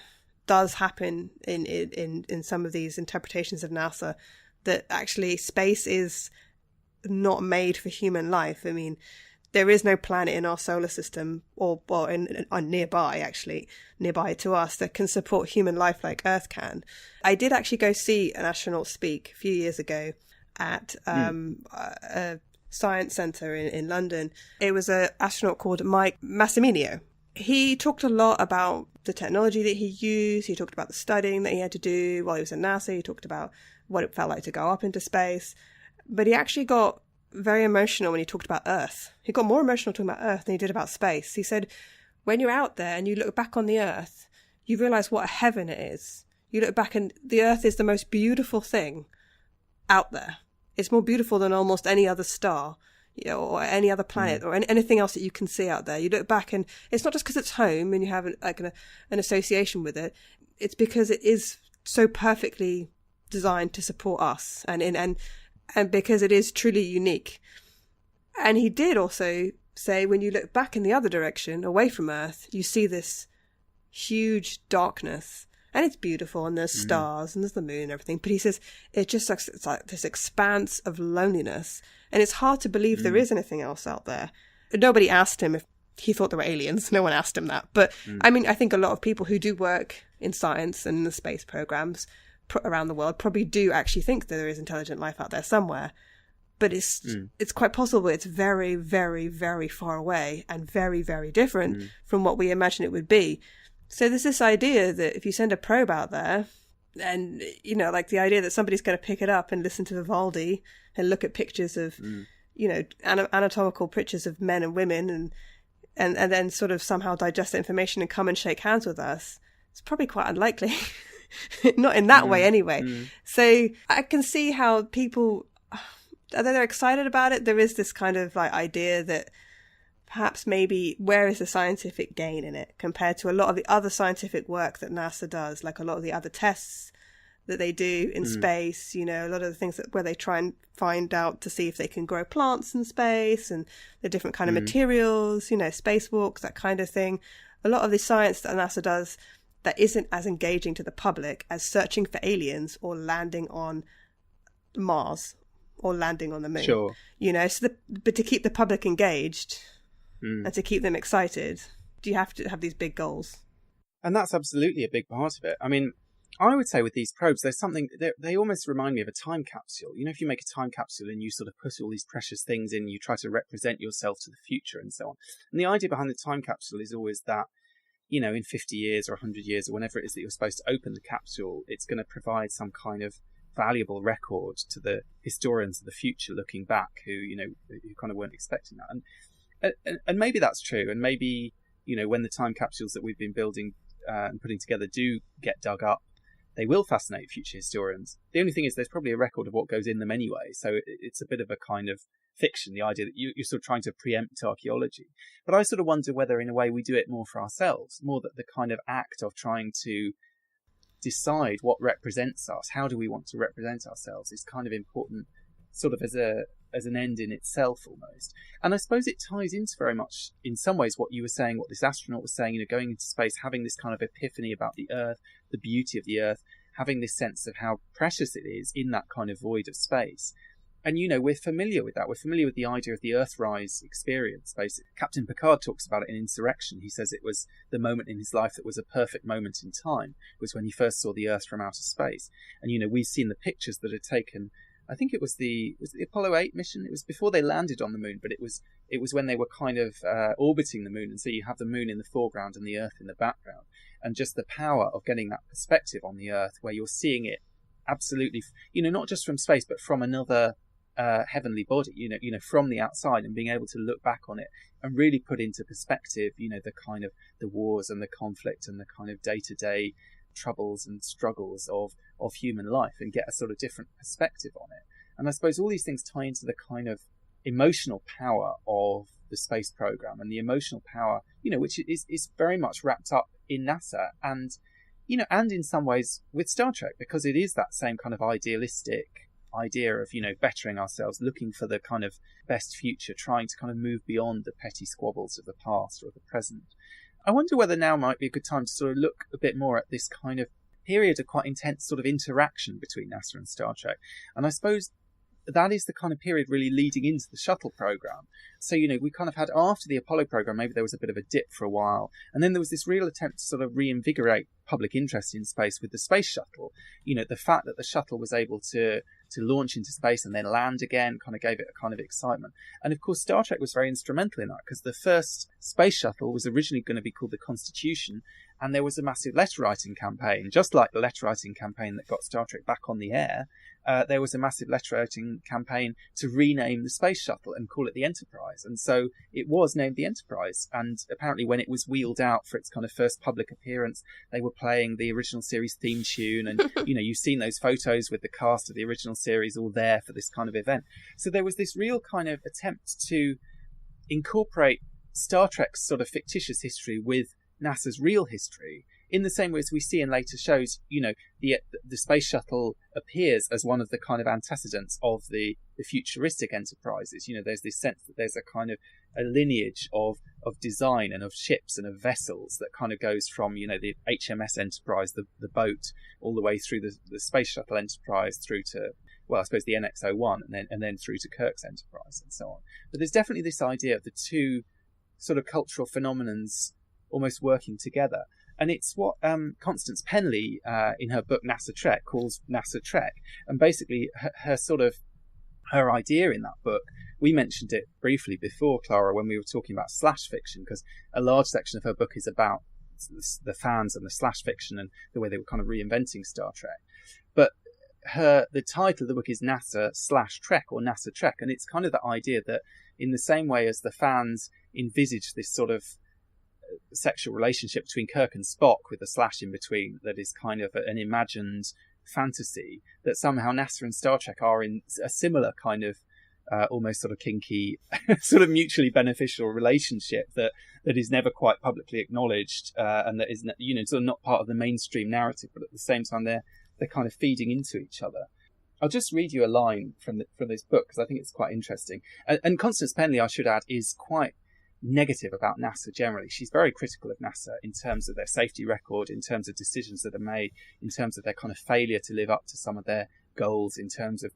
does happen in some of these interpretations of NASA, that actually space is not made for human life. I mean, there is no planet in our solar system or nearby to us that can support human life like Earth can. I did actually go see an astronaut speak a few years ago at a science centre in London. It was an astronaut called Mike Massimino. He talked a lot about the technology that he used. He talked about the studying that he had to do while he was at NASA. He talked about what it felt like to go up into space. But he actually got very emotional when he talked about Earth. He got more emotional talking about Earth than he did about space. He said, when you're out there and you look back on the Earth, you realise what a heaven it is. You look back and the Earth is the most beautiful thing out there. It's more beautiful than almost any other star, or any other planet, or anything else that you can see out there. You look back and it's not just because it's home and you have an association with it. It's because it is so perfectly designed to support us and because it is truly unique. And he did also say, when you look back in the other direction, away from Earth, you see this huge darkness. And it's beautiful, and there's stars, and there's the moon and everything. But he says, it's like this expanse of loneliness. And it's hard to believe there is anything else out there. Nobody asked him if he thought there were aliens. No one asked him that. But, I mean, I think a lot of people who do work in science and in the space programs around the world probably do actually think that there is intelligent life out there somewhere. But it's quite possible it's very, very, very far away and very, very different from what we imagine it would be. So there's this idea that if you send a probe out there, and, like the idea that somebody's going to pick it up and listen to Vivaldi and look at pictures of, anatomical pictures of men and women and then sort of somehow digest the information and come and shake hands with us, it's probably quite unlikely. Not in that way anyway. So I can see how people, although they're excited about it, there is this kind of like idea that perhaps maybe where is the scientific gain in it compared to a lot of the other scientific work that NASA does, like a lot of the other tests that they do in space, you know, a lot of the things that where they try and find out to see if they can grow plants in space and the different kind of materials, you know, spacewalks, that kind of thing. A lot of the science that NASA does that isn't as engaging to the public as searching for aliens or landing on Mars or landing on the moon. Sure. You know, so but to keep the public engaged and to keep them excited, do you have to have these big goals? And that's absolutely a big part of it. I mean, I would say with these probes, there's something, they almost remind me of a time capsule. You know, if you make a time capsule and you sort of put all these precious things in, you try to represent yourself to the future and so on. And the idea behind the time capsule is always that, you know, in 50 years or 100 years or whenever it is that you're supposed to open the capsule, it's going to provide some kind of valuable record to the historians of the future looking back who, you know, who kind of weren't expecting that. And maybe that's true. And maybe, you know, when the time capsules that we've been building and putting together do get dug up, they will fascinate future historians. The only thing is there's probably a record of what goes in them anyway. So it's a bit of a kind of fiction, the idea that you're sort of trying to preempt archaeology. But I sort of wonder whether in a way we do it more for ourselves, more that the kind of act of trying to decide what represents us, how do we want to represent ourselves, is kind of important sort of as an end in itself almost. And I suppose it ties into very much in some ways what you were saying, what this astronaut was saying, you know, going into space, having this kind of epiphany about the Earth, the beauty of the Earth, having this sense of how precious it is in that kind of void of space. And, you know, we're familiar with that. We're familiar with the idea of the Earthrise experience, basically. Captain Picard talks about it in Insurrection. He says it was the moment in his life that was a perfect moment in time, was when he first saw the Earth from outer space. And, you know, we've seen the pictures that are taken. I think it was the Apollo 8 mission. It was before they landed on the moon, but it was when they were kind of orbiting the moon. And so you have the moon in the foreground and the Earth in the background. And just the power of getting that perspective on the Earth where you're seeing it absolutely, you know, not just from space, but from another heavenly body, you know, from the outside, and being able to look back on it and really put into perspective, you know, the kind of the wars and the conflict and the kind of day-to-day troubles and struggles of human life and get a sort of different perspective on it. And I suppose all these things tie into the kind of emotional power of the space program and the emotional power, you know, which is very much wrapped up in NASA and, you know, and in some ways with Star Trek, because it is that same kind of idealistic idea of, you know, bettering ourselves, looking for the kind of best future, trying to kind of move beyond the petty squabbles of the past or the present. I wonder whether now might be a good time to sort of look a bit more at this kind of period of quite intense sort of interaction between NASA and Star Trek. And I suppose that is the kind of period really leading into the shuttle program. So, you know, we kind of had after the Apollo program, maybe there was a bit of a dip for a while. And then there was this real attempt to sort of reinvigorate public interest in space with the space shuttle. You know, the fact that the shuttle was able to launch into space and then land again kind of gave it a kind of excitement. And of course, Star Trek was very instrumental in that, because the first space shuttle was originally going to be called the Constitution. And there was a massive letter writing campaign, just like the letter writing campaign that got Star Trek back on the air. There was a massive letter writing campaign to rename the space shuttle and call it the Enterprise. And so it was named the Enterprise. And apparently when it was wheeled out for its kind of first public appearance, they were playing the original series theme tune. And, you know, you've seen those photos with the cast of the original series all there for this kind of event. So there was this real kind of attempt to incorporate Star Trek's sort of fictitious history with NASA's real history, in the same way as we see in later shows. You know, the space shuttle appears as one of the kind of antecedents of the futuristic enterprises. You know, there's this sense that there's a kind of a lineage of design and of ships and of vessels that kind of goes from, you know, the HMS Enterprise, the boat, all the way through the space shuttle Enterprise through to, well, I suppose the NX-01 and then through to Kirk's Enterprise and so on. But there's definitely this idea of the two sort of cultural phenomenons almost working together. And it's what Constance Penley, in her book NASA Trek, calls NASA Trek. And basically her idea in that book, we mentioned it briefly before, Clara, when we were talking about slash fiction, because a large section of her book is about the fans and the slash fiction and the way they were kind of reinventing Star Trek. But the title of the book is NASA/Trek or NASA Trek. And it's kind of the idea that in the same way as the fans envisage this sort of sexual relationship between Kirk and Spock with a slash in between that is kind of an imagined fantasy, that somehow NASA and Star Trek are in a similar kind of almost sort of kinky, sort of mutually beneficial relationship that is never quite publicly acknowledged, and that is, sort of not part of the mainstream narrative, but at the same time they're kind of feeding into each other. I'll just read you a line from this book because I think it's quite interesting. And Constance Penley, I should add, is quite negative about NASA generally. She's very critical of NASA in terms of their safety record, in terms of decisions that are made, in terms of their kind of failure to live up to some of their goals, in terms of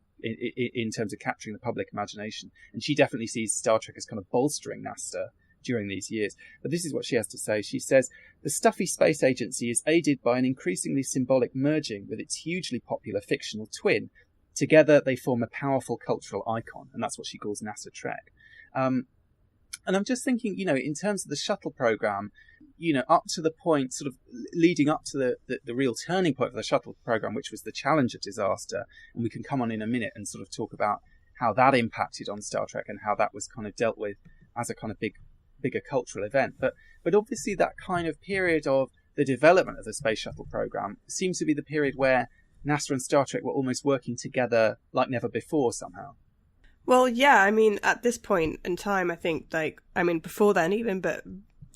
capturing the public imagination. And she definitely sees Star Trek as kind of bolstering NASA during these years. But this is what she has to say. She says, "The stuffy space agency is aided by an increasingly symbolic merging with its hugely popular fictional twin. Together they form a powerful cultural icon." And that's what she calls NASA Trek. And I'm just thinking, in terms of the shuttle program, up to the point, sort of leading up to the real turning point of the shuttle program, which was the Challenger disaster. And we can come on in a minute and sort of talk about how that impacted on Star Trek and how that was kind of dealt with as a kind of bigger cultural event. But obviously that kind of period of the development of the space shuttle program seems to be the period where NASA and Star Trek were almost working together like never before somehow. Well, yeah, I mean, at this point in time, I think, before then even, but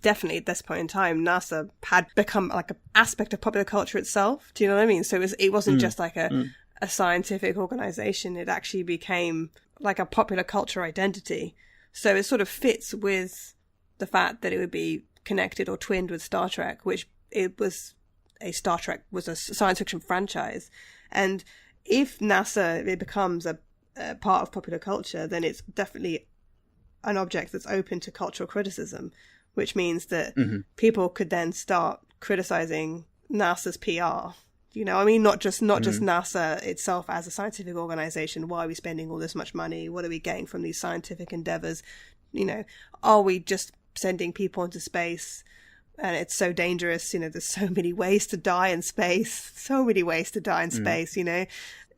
definitely at this point in time, NASA had become like an aspect of popular culture itself. Do you know what I mean? So it wasn't just like a scientific organization. It actually became like a popular culture identity. So it sort of fits with the fact that it would be connected or twinned with Star Trek, which it was Star Trek was a science fiction franchise. And if NASA, it becomes a part of popular culture, then it's definitely an object that's open to cultural criticism, which means that people could then start criticizing NASA's PR. Not just NASA itself as a scientific organization. Why are we spending all this much money? What are we getting from these scientific endeavors? Are we just sending people into space? And it's so dangerous. There's so many ways to die in space.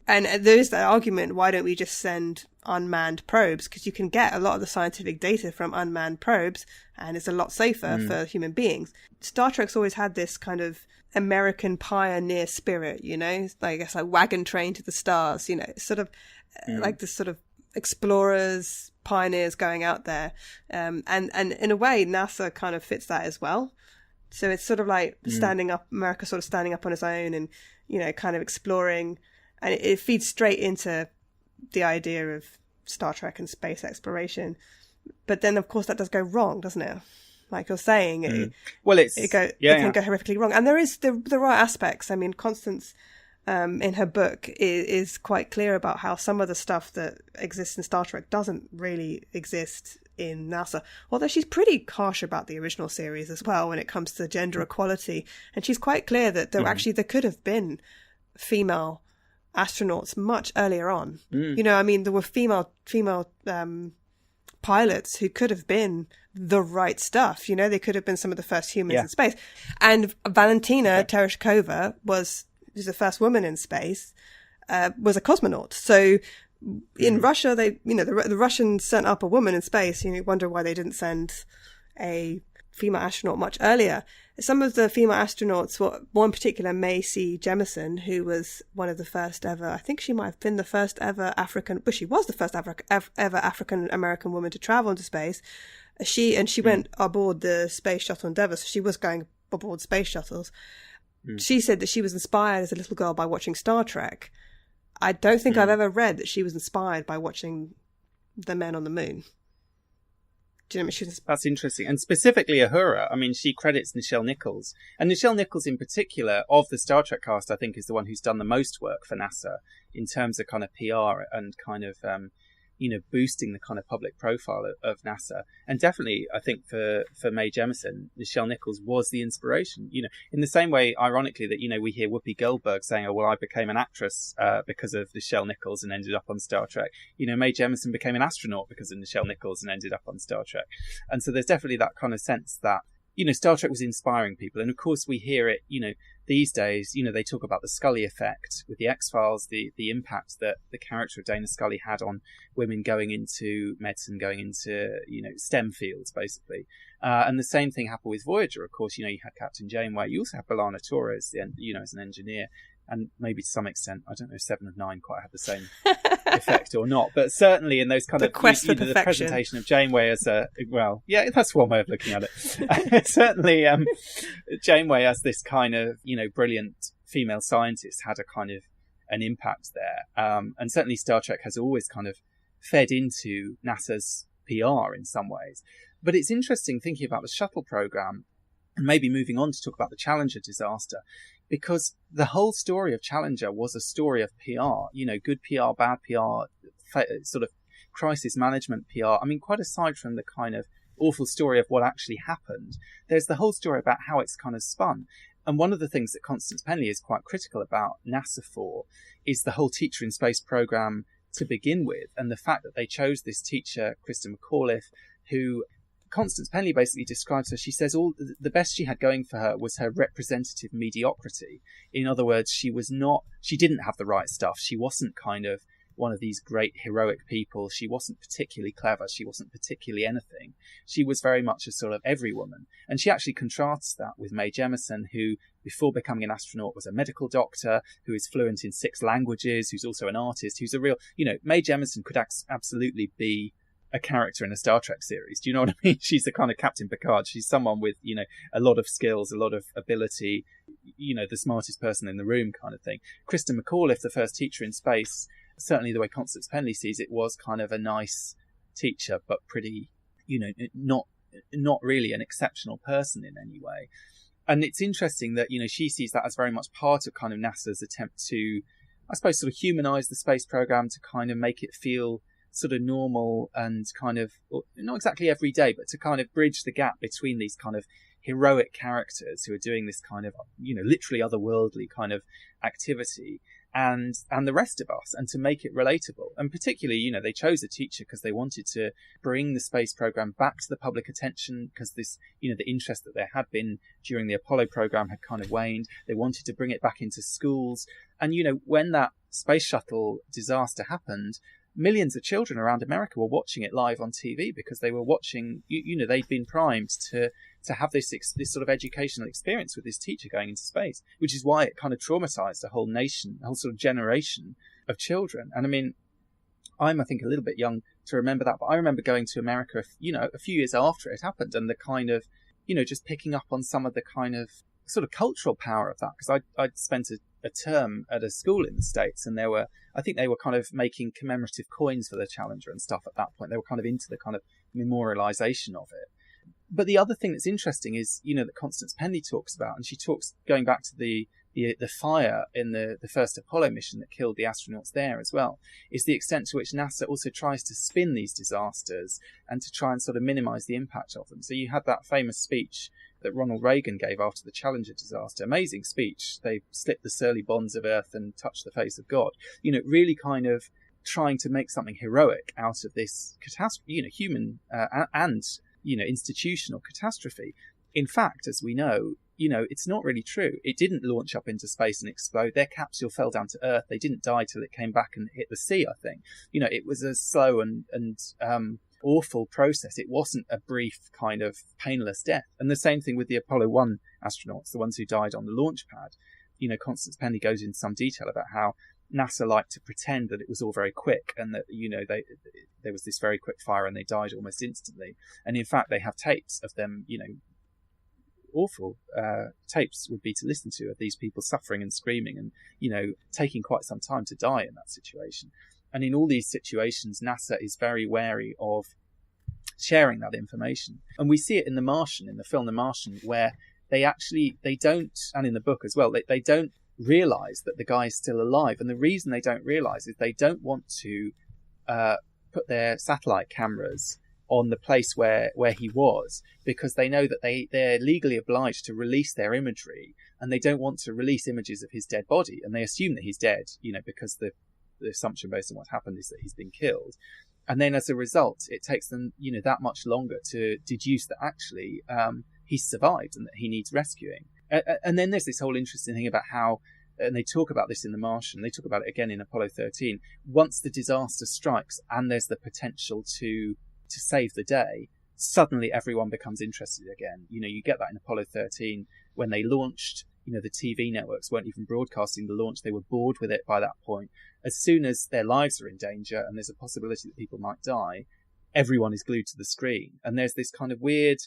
And there's that argument, why don't we just send unmanned probes? Because you can get a lot of the scientific data from unmanned probes, and it's a lot safer for human beings. Star Trek's always had this kind of American pioneer spirit, I guess like wagon train to the stars, sort of like this sort of explorers, pioneers going out there. And in a way, NASA kind of fits that as well. So it's sort of like America sort of standing up on its own and, kind of exploring. And it feeds straight into the idea of Star Trek and space exploration. But then, of course, that does go wrong, doesn't it? Like you're saying, it can go horrifically wrong. And there are aspects. I mean, Constance, in her book, is quite clear about how some of the stuff that exists in Star Trek doesn't really exist in NASA. Although she's pretty harsh about the original series as well when it comes to gender equality. And she's quite clear that there could have been female astronauts much earlier on. There were female pilots who could have been the right stuff. They could have been some of the first humans in space. And Valentina Tereshkova was the first woman in space, was a cosmonaut. So in Russia, the Russians sent up a woman in space. You wonder why they didn't send a female astronaut much earlier. Some of the female astronauts, one particular, Macy Jemison, who was one of the first ever, I think she might have been the first ever she was the first ever African-American woman to travel into space. She went aboard the Space Shuttle Endeavour, so she was going aboard space shuttles. She said that she was inspired as a little girl by watching Star Trek. I don't think I've ever read that she was inspired by watching The Men on the Moon. Do you know what I mean? That's interesting. And specifically Uhura, she credits Nichelle Nichols. And Nichelle Nichols in particular, of the Star Trek cast, I think is the one who's done the most work for NASA in terms of kind of PR and kind of, boosting the kind of public profile of NASA. And definitely, I think for Mae Jemison, Nichelle Nichols was the inspiration. In the same way, ironically, that, we hear Whoopi Goldberg saying, "Oh, well, I became an actress because of Nichelle Nichols and ended up on Star Trek." Mae Jemison became an astronaut because of Nichelle Nichols and ended up on Star Trek. And so there's definitely that kind of sense that, Star Trek was inspiring people. And of course, we hear it, these days, they talk about the Scully effect with the X-Files, the impact that the character of Dana Scully had on women going into medicine, going into, STEM fields, basically. And the same thing happened with Voyager, of course. You had Captain Janeway. You also have B'Elanna Torres, as an engineer. And maybe to some extent, I don't know if 7 of 9 quite had the same effect or not. But certainly in those kind of quest for perfection. The presentation of Janeway as that's one way of looking at it. Certainly, Janeway as this kind of brilliant female scientist had a kind of an impact there. And certainly Star Trek has always kind of fed into NASA's PR in some ways. But it's interesting thinking about the shuttle program and maybe moving on to talk about the Challenger disaster, because the whole story of Challenger was a story of PR, good PR, bad PR, sort of crisis management PR. I mean, quite aside from the kind of awful story of what actually happened, there's the whole story about how it's kind of spun. And one of the things that Constance Penley is quite critical about NASA for is the whole Teacher in Space program to begin with, and the fact that they chose this teacher, Kristen McAuliffe, who Constance Penley basically describes her. She says all the best she had going for her was her representative mediocrity. In other words, she didn't have the right stuff. She wasn't kind of one of these great heroic people. She wasn't particularly clever. She wasn't particularly anything. She was very much a sort of everywoman. And she actually contrasts that with Mae Jemison, who before becoming an astronaut was a medical doctor, who is fluent in 6 languages, who's also an artist, who's a real, Mae Jemison could absolutely be a character in a Star Trek series. Do you know what I mean? She's the kind of Captain Picard. She's someone with, a lot of skills, a lot of ability, the smartest person in the room kind of thing. Kristen McAuliffe, the first teacher in space, certainly the way Constance Penley sees it, was kind of a nice teacher, but pretty, not really an exceptional person in any way. And it's interesting that, she sees that as very much part of kind of NASA's attempt to, I suppose, sort of humanize the space program, to kind of make it feel sort of normal and kind of, not exactly every day, but to kind of bridge the gap between these kind of heroic characters who are doing this kind of, literally otherworldly kind of activity and the rest of us, and to make it relatable. And particularly, they chose a teacher because they wanted to bring the space program back to the public attention, because this, the interest that there had been during the Apollo program had kind of waned. They wanted to bring it back into schools. And, when that space shuttle disaster happened, millions of children around America were watching it live on TV because they were watching, they'd been primed to have this sort of educational experience with this teacher going into space, which is why it kind of traumatized a whole nation, a whole sort of generation of children. And I mean, I think a little bit young to remember that, but I remember going to America, a few years after it happened, and the kind of, just picking up on some of the kind of sort of cultural power of that, because I'd spent a term at a school in the States, and I think they were kind of making commemorative coins for the Challenger and stuff at that point. They were kind of into the kind of memorialization of it. But the other thing that's interesting is, that Constance Penley talks about, and she talks going back to the fire in the first Apollo mission that killed the astronauts there as well, is the extent to which NASA also tries to spin these disasters and to try and sort of minimize the impact of them. So you had that famous speech that Ronald Reagan gave after the Challenger disaster. Amazing speech. They slipped the surly bonds of Earth and touched the face of God. Really kind of trying to make something heroic out of this catastrophe, human and institutional catastrophe. In fact, as we know, it's not really true. It didn't launch up into space and explode. Their capsule fell down to Earth. They didn't die till it came back and hit the sea, I think. It was a slow and awful process. It wasn't a brief kind of painless death. And the same thing with the Apollo 1 astronauts, the ones who died on the launch pad. Constance Penley goes into some detail about how NASA liked to pretend that it was all very quick and that, there was this very quick fire and they died almost instantly. And in fact, they have tapes of them, awful tapes would be to listen to of these people suffering and screaming and, taking quite some time to die in that situation. And in all these situations, NASA is very wary of sharing that information. And we see it in The Martian, in the film The Martian, where they don't, and in the book as well, they don't realize that the guy is still alive. And the reason they don't realize is they don't want to put their satellite cameras on the place where he was, because they know that they're legally obliged to release their imagery, and they don't want to release images of his dead body. And they assume that he's dead, because the assumption based on what happened is that he's been killed. And then as a result, it takes them, that much longer to deduce that actually he's survived and that he needs rescuing. And then there's this whole interesting thing about how, and they talk about this in The Martian, they talk about it again in Apollo 13, once the disaster strikes and there's the potential to save the day, suddenly everyone becomes interested again. You get that in Apollo 13 when they launched. The TV networks weren't even broadcasting the launch. They were bored with it by that point. As soon as their lives are in danger and there's a possibility that people might die, everyone is glued to the screen. And there's this kind of weird,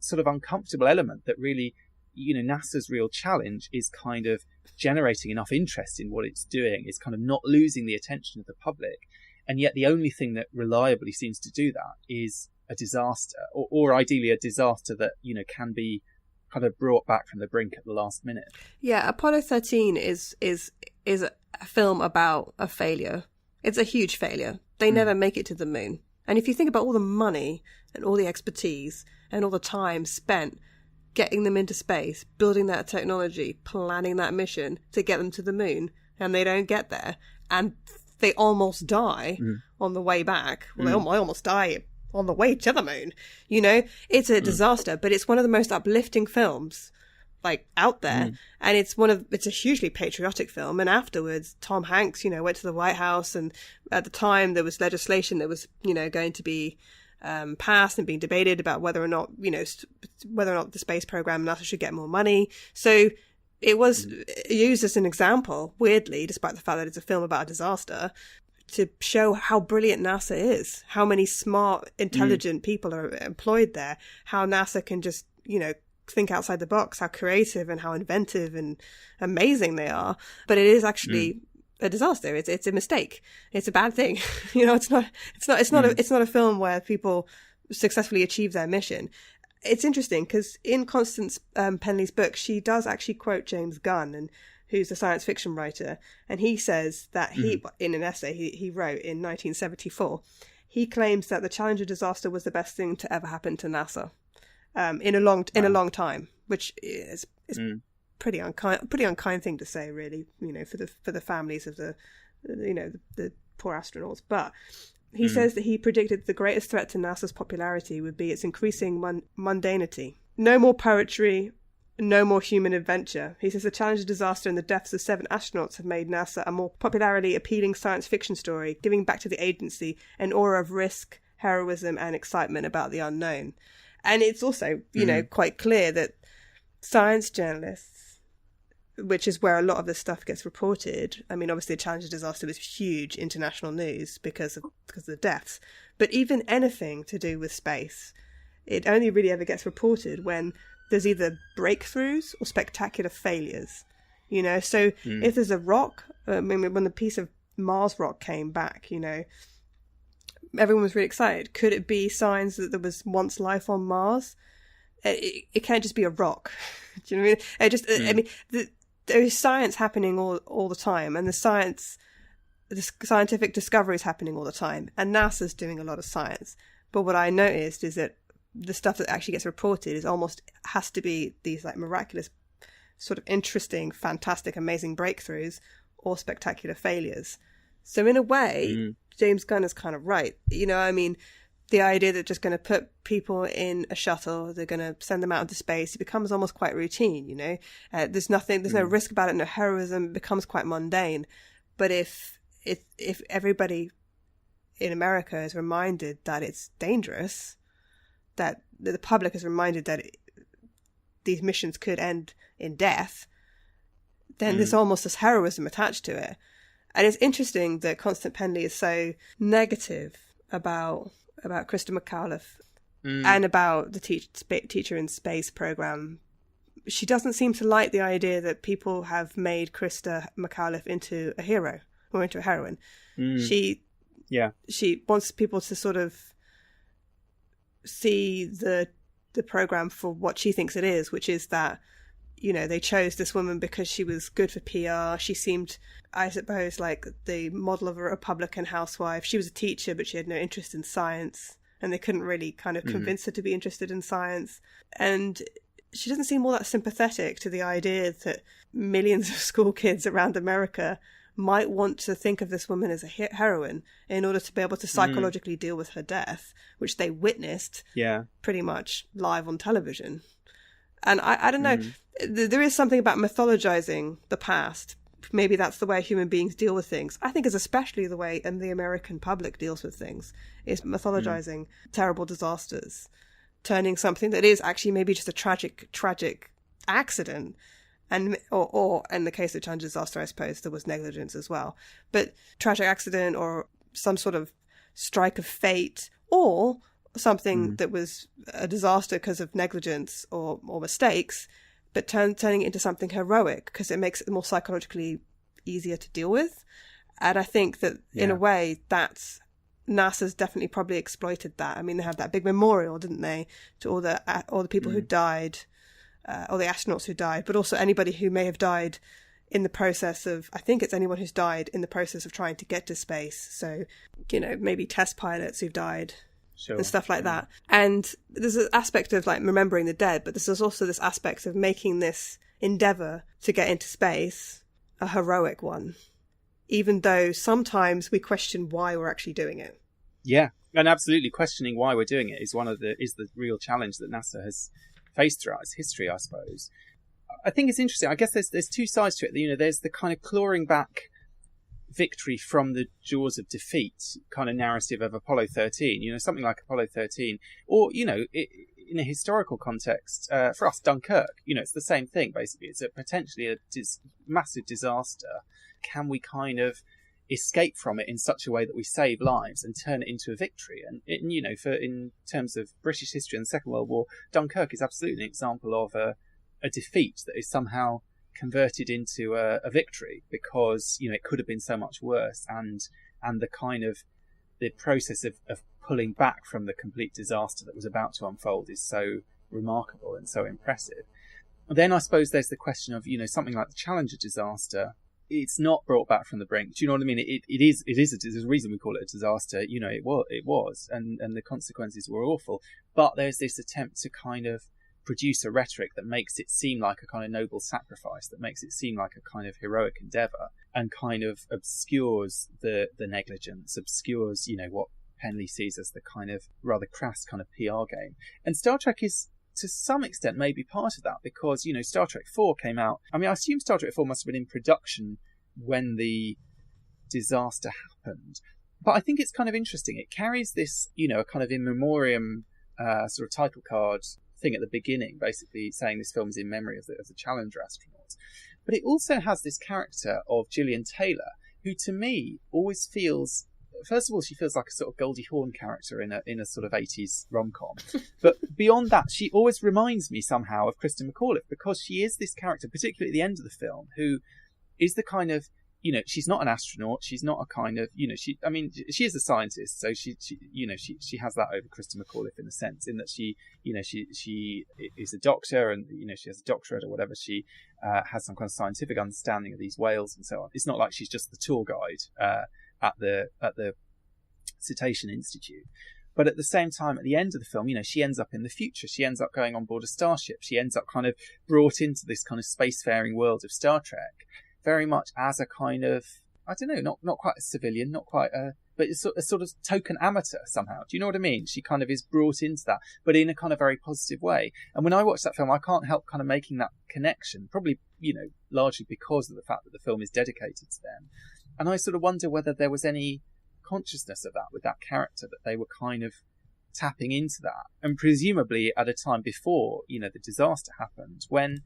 sort of uncomfortable element that really, NASA's real challenge is kind of generating enough interest in what it's doing. It's kind of not losing the attention of the public. And yet the only thing that reliably seems to do that is a disaster, or ideally a disaster that, can be kind of brought back from the brink at the last minute. Yeah, Apollo 13 is a film about a failure. It's a huge failure. They never make it to the moon. And if you think about all the money and all the expertise and all the time spent getting them into space, building that technology, planning that mission to get them to the moon, and they don't get there, and they almost die on the way back. Well, they almost die on the way to the moon. It's a disaster, but it's one of the most uplifting films out there. And it's a hugely patriotic film. And afterwards, Tom Hanks, went to the White House, and at the time there was legislation that was, going to be passed and being debated about whether or not the space program, NASA, should get more money. So it was used as an example, weirdly, despite the fact that it's a film about a disaster, to show how brilliant NASA is, how many smart, intelligent people are employed there, how NASA can just, think outside the box, how creative and how inventive and amazing they are. But it is actually a disaster. It's a mistake. It's a bad thing. It's not a film where people successfully achieve their mission. It's interesting because in Constance Penley's book, she does actually quote James Gunn, and who's a science fiction writer, and he says that in an essay he wrote in 1974, he claims that the Challenger disaster was the best thing to ever happen to NASA in a long time, which is pretty unkind thing to say, really, for the families of the poor astronauts. But he says that he predicted the greatest threat to NASA's popularity would be its increasing mundanity. No more poetry, no more human adventure. He says the Challenger disaster and the deaths of 7 astronauts have made NASA a more popularly appealing science fiction story, giving back to the agency an aura of risk, heroism, and excitement about the unknown. And it's also, quite clear that science journalists, which is where a lot of this stuff gets reported. I mean, obviously, the Challenger disaster was huge international news because of the deaths. But even anything to do with space, it only really ever gets reported when there's either breakthroughs or spectacular failures. So if there's a rock, when the piece of Mars rock came back, everyone was really excited. Could it be signs that there was once life on Mars? It can't just be a rock. Do you know what I mean? There is science happening all the time, and the scientific discovery is happening all the time, and NASA's doing a lot of science. But what I noticed is that the stuff that actually gets reported has to be these miraculous, sort of interesting, fantastic, amazing breakthroughs or spectacular failures. So in a way, James Gunn is kind of right. The idea that just going to put people in a shuttle, they're going to send them out into space, it becomes almost quite routine, There's no risk about it, no heroism, it becomes quite mundane. But if everybody in America is reminded that it's dangerous, that the public is reminded that these missions could end in death, then there's almost this heroism attached to it. And it's interesting that Constance Penley is so negative about Christa McAuliffe and about the Teacher in Space program. She doesn't seem to like the idea that people have made Christa McAuliffe into a hero or into a heroine. She wants people to sort of see the program for what she thinks it is, which is that, they chose this woman because she was good for PR. She seemed, I suppose, like the model of a Republican housewife. She was a teacher, but she had no interest in science, and they couldn't really kind of convince her to be interested in science. And she doesn't seem all that sympathetic to the idea that millions of school kids around America might want to think of this woman as a heroine in order to be able to psychologically deal with her death, which they witnessed pretty much live on television. And I don't know, there is something about mythologizing the past. Maybe that's the way human beings deal with things. I think it's especially the way the American public deals with things, is mythologizing terrible disasters, turning something that is actually maybe just a tragic accident, and or in the case of Challenger disaster, I suppose there was negligence as well, but tragic accident or some sort of strike of fate, or something that was a disaster because of negligence or mistakes, but turning it into something heroic because it makes it more psychologically easier to deal with. And I think that in a way that's NASA's definitely probably exploited that. I mean, they had that big memorial, didn't they, to all the people who died, all the astronauts who died, but also anybody who may have died in the process of, I think it's anyone who's died in the process of trying to get to space. So, maybe test pilots who've died. Sure. And stuff like that. And there's an aspect of like remembering the dead, but there's also this aspect of making this endeavour to get into space a heroic one, even though sometimes we question why we're actually doing it. Yeah, and absolutely questioning why we're doing it is the real challenge that NASA has faced throughout its history, I suppose. I think it's interesting. I guess there's two sides to it. There's the kind of clawing back victory from the jaws of defeat kind of narrative of Apollo 13, something like Apollo 13, or, in a historical context, for us, Dunkirk, it's the same thing, basically. It's potentially a massive disaster. Can we kind of escape from it in such a way that we save lives and turn it into a victory? And, in terms of British history in the Second World War, Dunkirk is absolutely an example of a defeat that is somehow converted into a victory, because it could have been so much worse, and the kind of the process of pulling back from the complete disaster that was about to unfold is so remarkable and so impressive. Then I suppose there's the question of something like the Challenger disaster. It's not brought back from the brink. Do you know what I mean? There's a reason we call it a disaster. It was, and the consequences were awful. But there's this attempt to kind of produce a rhetoric that makes it seem like a kind of noble sacrifice, that makes it seem like a kind of heroic endeavour, and kind of obscures the negligence, obscures, what Penley sees as the kind of rather crass kind of PR game. And Star Trek is, to some extent, maybe part of that, because, Star Trek 4 came out. I mean, I assume Star Trek 4 must have been in production when the disaster happened. But I think it's kind of interesting. It carries this, a kind of in memoriam sort of title card thing at the beginning, basically saying this film is in memory of the Challenger astronauts. But it also has this character of Gillian Taylor, who to me always feels, first of all, she feels like a sort of Goldie Hawn character in a sort of 80s rom-com. But beyond that, she always reminds me somehow of Kristen McAuliffe, because she is this character, particularly at the end of the film, who is the kind of, she's not an astronaut. She's not a kind of, she is a scientist. So she has that over Kristen McAuliffe in a sense, in that she is a doctor, and, she has a doctorate or whatever. She has some kind of scientific understanding of these whales and so on. It's not like she's just the tour guide at the Cetacean Institute. But at the same time, at the end of the film, she ends up in the future. She ends up going on board a starship. She ends up kind of brought into this kind of spacefaring world of Star Trek, very much as a kind of, I don't know, not quite a civilian, not quite but a sort of token amateur somehow. Do you know what I mean? She kind of is brought into that, but in a kind of very positive way. And when I watch that film, I can't help kind of making that connection, probably, largely because of the fact that the film is dedicated to them. And I sort of wonder whether there was any consciousness of that with that character, that they were kind of tapping into that. And presumably at a time before, the disaster happened, when,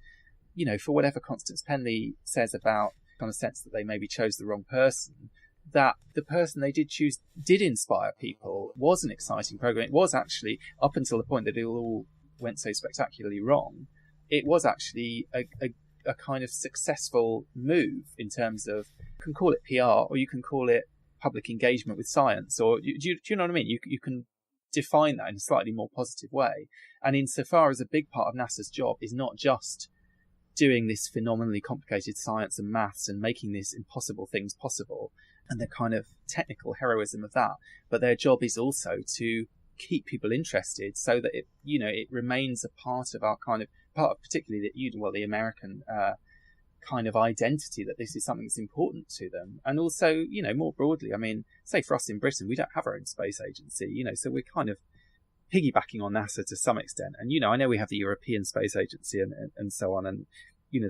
for whatever Constance Penley says about kind of sense that they maybe chose the wrong person, that the person they did choose did inspire people, was an exciting program. It was actually, up until the point that it all went so spectacularly wrong, it was actually a kind of successful move in terms of, you can call it PR, or you can call it public engagement with science, or do you know what I mean? You can define that in a slightly more positive way. And insofar as a big part of NASA's job is not just doing this phenomenally complicated science and maths and making these impossible things possible, and the kind of technical heroism of that, but their job is also to keep people interested, so that it remains a part of our kind of particularly the American kind of identity, that this is something that's important to them. And also, more broadly, I mean, say for us in Britain, we don't have our own space agency, so we're kind of piggybacking on NASA to some extent. And, you know, I know we have the European Space Agency and so on. And, you know,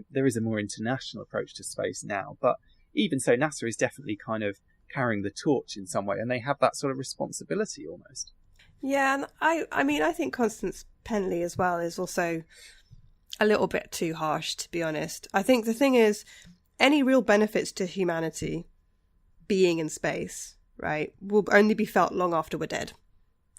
there is a more international approach to space now. But even so, NASA is definitely kind of carrying the torch in some way. And they have that sort of responsibility almost. Yeah, and I mean, I think Constance Penley as well is also a little bit too harsh, to be honest. I think the thing is, any real benefits to humanity being in space, right, will only be felt long after we're dead.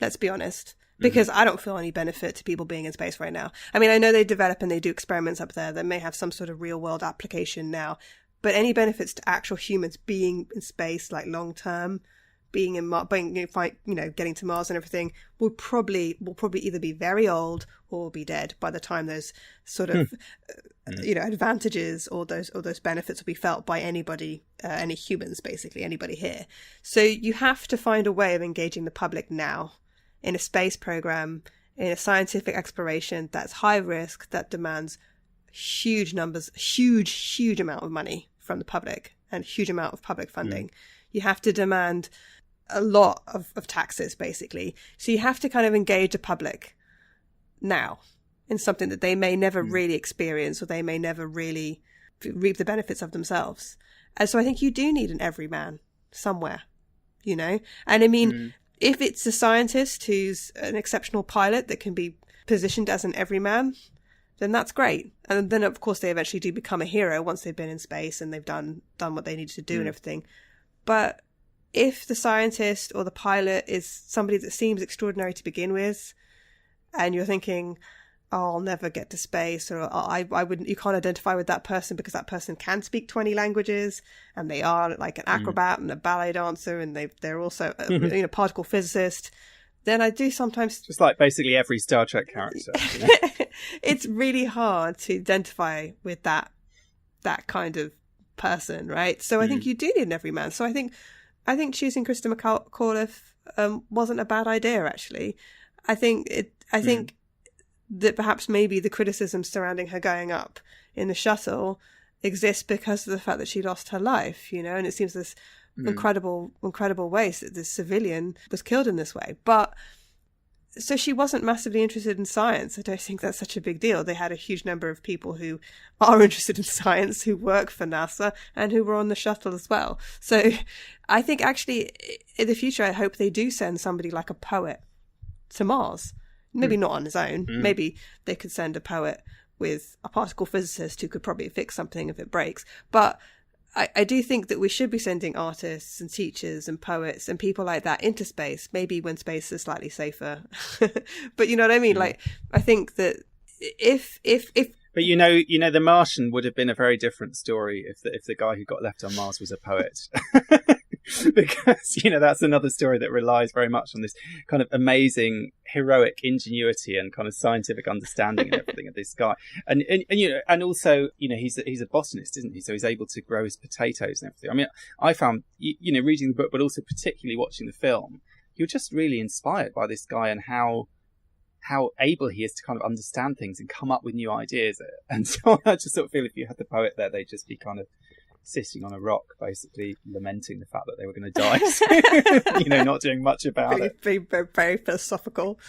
Let's be honest. Because I don't feel any benefit to people being in space right now. I mean, I know they develop and they do experiments up there that may have some sort of real world application now, but any benefits to actual humans being in space, like long term, being in getting to Mars and everything, will probably either be very old or be dead by the time those sort of advantages or those benefits will be felt by anybody, any humans, basically anybody here. So you have to find a way of engaging the public now in a space program, in a scientific exploration that's high risk, that demands huge amount of money from the public and huge amount of public funding. You have to demand a lot of taxes, basically. So you have to kind of engage the public now in something that they may never really experience, or they may never really reap the benefits of themselves. And so I think you do need an everyman somewhere, you know? And I mean, if it's a scientist who's an exceptional pilot that can be positioned as an everyman, then that's great. And then, of course, they eventually do become a hero once they've been in space and they've done what they needed to do and everything. But if the scientist or the pilot is somebody that seems extraordinary to begin with, and you're thinking, oh, I'll never get to space, or I wouldn't, you can't identify with that person because that person can speak 20 languages and they are like an acrobat and a ballet dancer, and they're also a particle physicist, then I do sometimes just like basically every Star Trek character. You know? It's really hard to identify with that kind of person, right? So I think you do need an everyman. So I think choosing Krista McAuliffe wasn't a bad idea, actually. I think that perhaps maybe the criticism surrounding her going up in the shuttle exists because of the fact that she lost her life, you know, and it seems this incredible waste that this civilian was killed in this way. But so she wasn't massively interested in science. I don't think that's such a big deal. They had a huge number of people who are interested in science, who work for NASA, and who were on the shuttle as well. So I think actually in the future, I hope they do send somebody like a poet to Mars. Maybe not on his own. Maybe they could send a poet with a particle physicist who could probably fix something if it breaks. But I do think that we should be sending artists and teachers and poets and people like that into space, maybe when space is slightly safer. But you know what I mean? Like, I think that if but you know, The Martian would have been a very different story if the guy who got left on Mars was a poet. Because, you know, that's another story that relies very much on this kind of amazing heroic ingenuity and kind of scientific understanding and everything of this guy. And you know, and also, you know, he's a botanist, isn't he? So he's able to grow his potatoes and everything. I mean, I found, you know, reading the book, but also particularly watching the film, you're just really inspired by this guy and how able he is to kind of understand things and come up with new ideas. And so I just sort of feel if you had the poet there, they'd just be kind of sitting on a rock, basically lamenting the fact that they were going to die. You know, not doing much about it. Very, very philosophical.